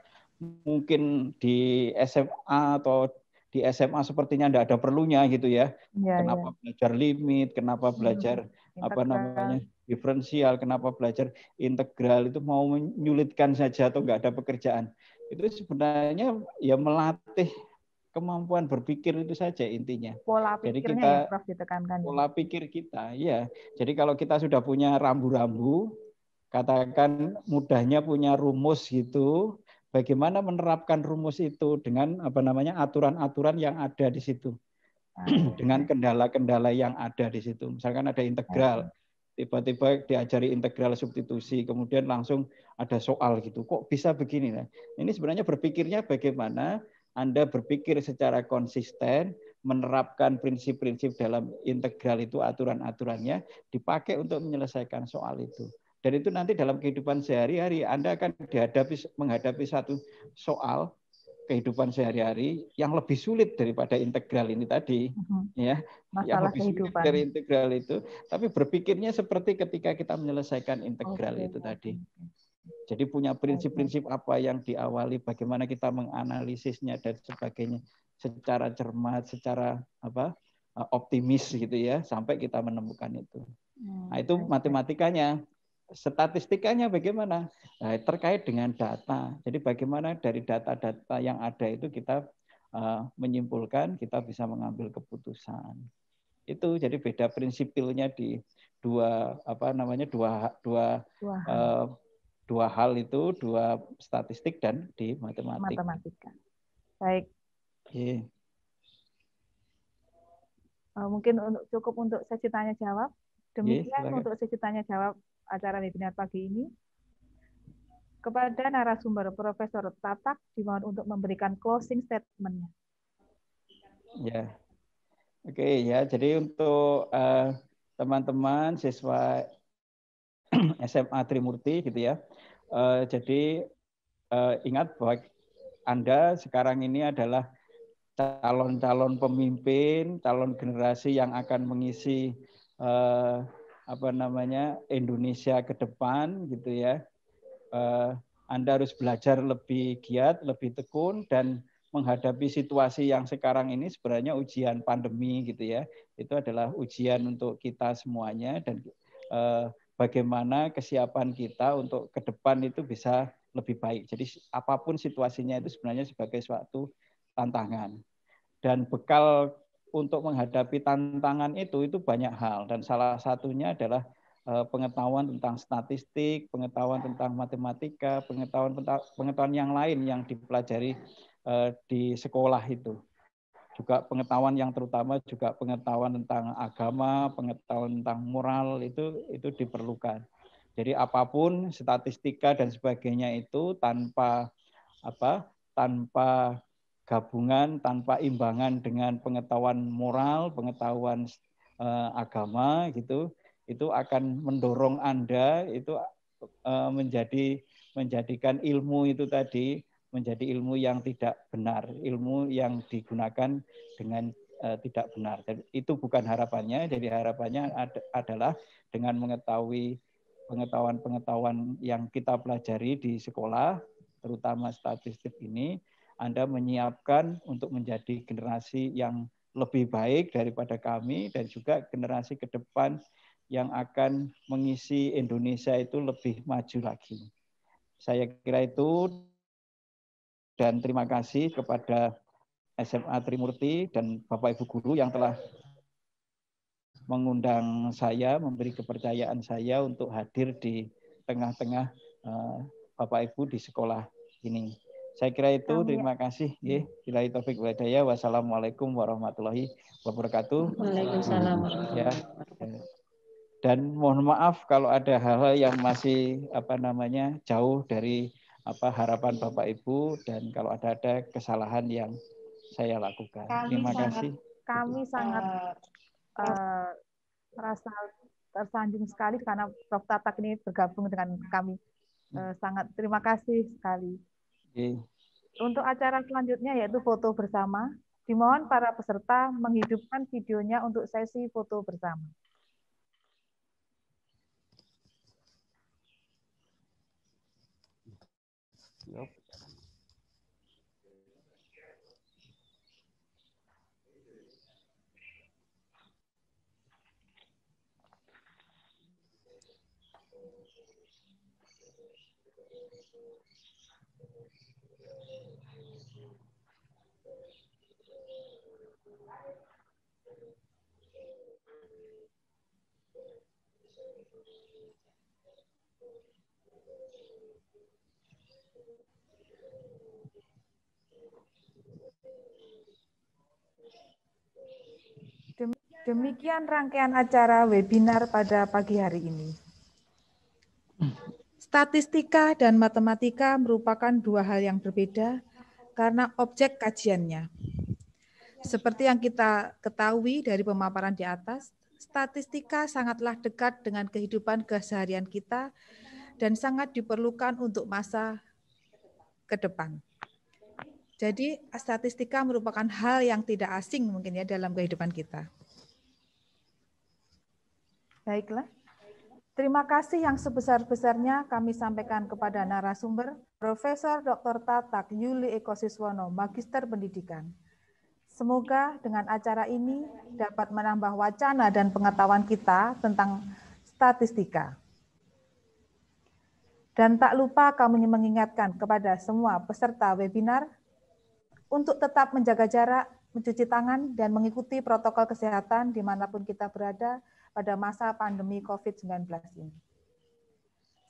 mungkin di SMA atau di SMA sepertinya tidak ada perlunya gitu ya. Kenapa belajar limit, kenapa belajar diferensial, kenapa belajar integral, itu mau menyulitkan saja atau nggak ada pekerjaan. Itu sebenarnya ya melatih kemampuan berpikir itu saja intinya. Pola pikirnya ya, Prof, ditekankan. Pola pikir kita, ya. Jadi kalau kita sudah punya rambu-rambu, katakan mudahnya punya rumus gitu, bagaimana menerapkan rumus itu dengan aturan-aturan yang ada di situ, dengan kendala-kendala yang ada di situ. Misalkan ada integral, tiba-tiba diajari integral substitusi, kemudian langsung ada soal gitu. Kok bisa begini? Nah, ini sebenarnya berpikirnya bagaimana Anda berpikir secara konsisten, menerapkan prinsip-prinsip dalam integral itu, aturan-aturannya dipakai untuk menyelesaikan soal itu. Dan itu nanti dalam kehidupan sehari-hari Anda akan menghadapi satu soal kehidupan sehari-hari yang lebih sulit daripada integral ini tadi, ya, yang lebih sulit dari integral itu. Tapi berpikirnya seperti ketika kita menyelesaikan integral itu tadi. Jadi punya prinsip-prinsip apa yang diawali, bagaimana kita menganalisisnya dan sebagainya secara cermat, secara optimis gitu ya, sampai kita menemukan itu. Nah, itu matematikanya. Statistikanya bagaimana? Nah, terkait dengan data. Jadi bagaimana dari data-data yang ada itu kita menyimpulkan, kita bisa mengambil keputusan. Itu jadi beda prinsipilnya di dua hal itu, dua statistik dan di matematika. Baik. Okay. Mungkin cukup untuk sesi tanya jawab. Demikian untuk sesi tanya jawab acara webinar pagi ini. Kepada narasumber Profesor Tatak dimohon untuk memberikan closing statement-nya. Ya, oke ya. Jadi untuk teman-teman siswa SMA Trimurti gitu ya. Jadi ingat bahwa Anda sekarang ini adalah calon-calon pemimpin, calon generasi yang akan mengisi Indonesia ke depan gitu ya. Anda harus belajar lebih giat, lebih tekun, dan menghadapi situasi yang sekarang ini sebenarnya ujian pandemi gitu ya. Itu adalah ujian untuk kita semuanya, dan bagaimana kesiapan kita untuk ke depan itu bisa lebih baik. Jadi apapun situasinya itu sebenarnya sebagai suatu tantangan. Dan bekal untuk menghadapi tantangan itu banyak hal, dan salah satunya adalah pengetahuan tentang statistik, pengetahuan tentang matematika, pengetahuan yang lain yang dipelajari di sekolah itu. Juga pengetahuan yang terutama juga pengetahuan tentang agama, pengetahuan tentang moral itu diperlukan. Jadi apapun statistika dan sebagainya itu tanpa gabungan, tanpa imbangan dengan pengetahuan moral, pengetahuan agama gitu, itu akan mendorong Anda itu menjadikan ilmu itu tadi menjadi ilmu yang tidak benar, ilmu yang digunakan dengan tidak benar. Dan itu bukan harapannya. Jadi harapannya adalah dengan mengetahui pengetahuan yang kita pelajari di sekolah, terutama statistik ini, Anda menyiapkan untuk menjadi generasi yang lebih baik daripada kami, dan juga generasi ke depan yang akan mengisi Indonesia itu lebih maju lagi. Saya kira itu, dan terima kasih kepada SMA Trimurti dan Bapak Ibu Guru yang telah mengundang saya, memberi kepercayaan saya untuk hadir di tengah-tengah Bapak Ibu di sekolah ini. Saya kira itu, terima kasih. Billahi taufiq wal hidayah. Wassalamualaikum warahmatullahi wabarakatuh. Waalaikumsalam. Ya. Dan mohon maaf kalau ada hal-hal yang masih jauh dari harapan Bapak Ibu, dan kalau ada kesalahan yang saya lakukan. Terima kasih. Kami sangat merasa tersanjung sekali karena Prof. Tatak ini bergabung dengan kami. Sangat terima kasih sekali. Untuk acara selanjutnya yaitu foto bersama. Dimohon para peserta menghidupkan videonya untuk sesi foto bersama. Demikian rangkaian acara webinar pada pagi hari ini. Statistika dan matematika merupakan dua hal yang berbeda karena objek kajiannya. Seperti yang kita ketahui dari pemaparan di atas, statistika sangatlah dekat dengan kehidupan keseharian kita dan sangat diperlukan untuk masa ke depan. Jadi statistika merupakan hal yang tidak asing mungkin ya dalam kehidupan kita. Baiklah, terima kasih yang sebesar-besarnya kami sampaikan kepada narasumber Profesor Dr. Tatak Yuli Eko Siswono, Magister Pendidikan. Semoga dengan acara ini dapat menambah wacana dan pengetahuan kita tentang statistika. Dan tak lupa kami mengingatkan kepada semua peserta webinar untuk tetap menjaga jarak, mencuci tangan, dan mengikuti protokol kesehatan dimanapun kita berada pada masa pandemi COVID-19 ini.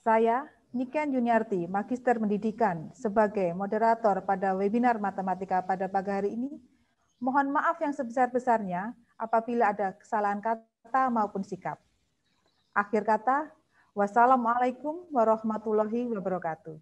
Saya, Niken Juniarti, Magister Pendidikan, sebagai moderator pada webinar matematika pada pagi hari ini, mohon maaf yang sebesar-besarnya apabila ada kesalahan kata maupun sikap. Akhir kata, wassalamualaikum warahmatullahi wabarakatuh.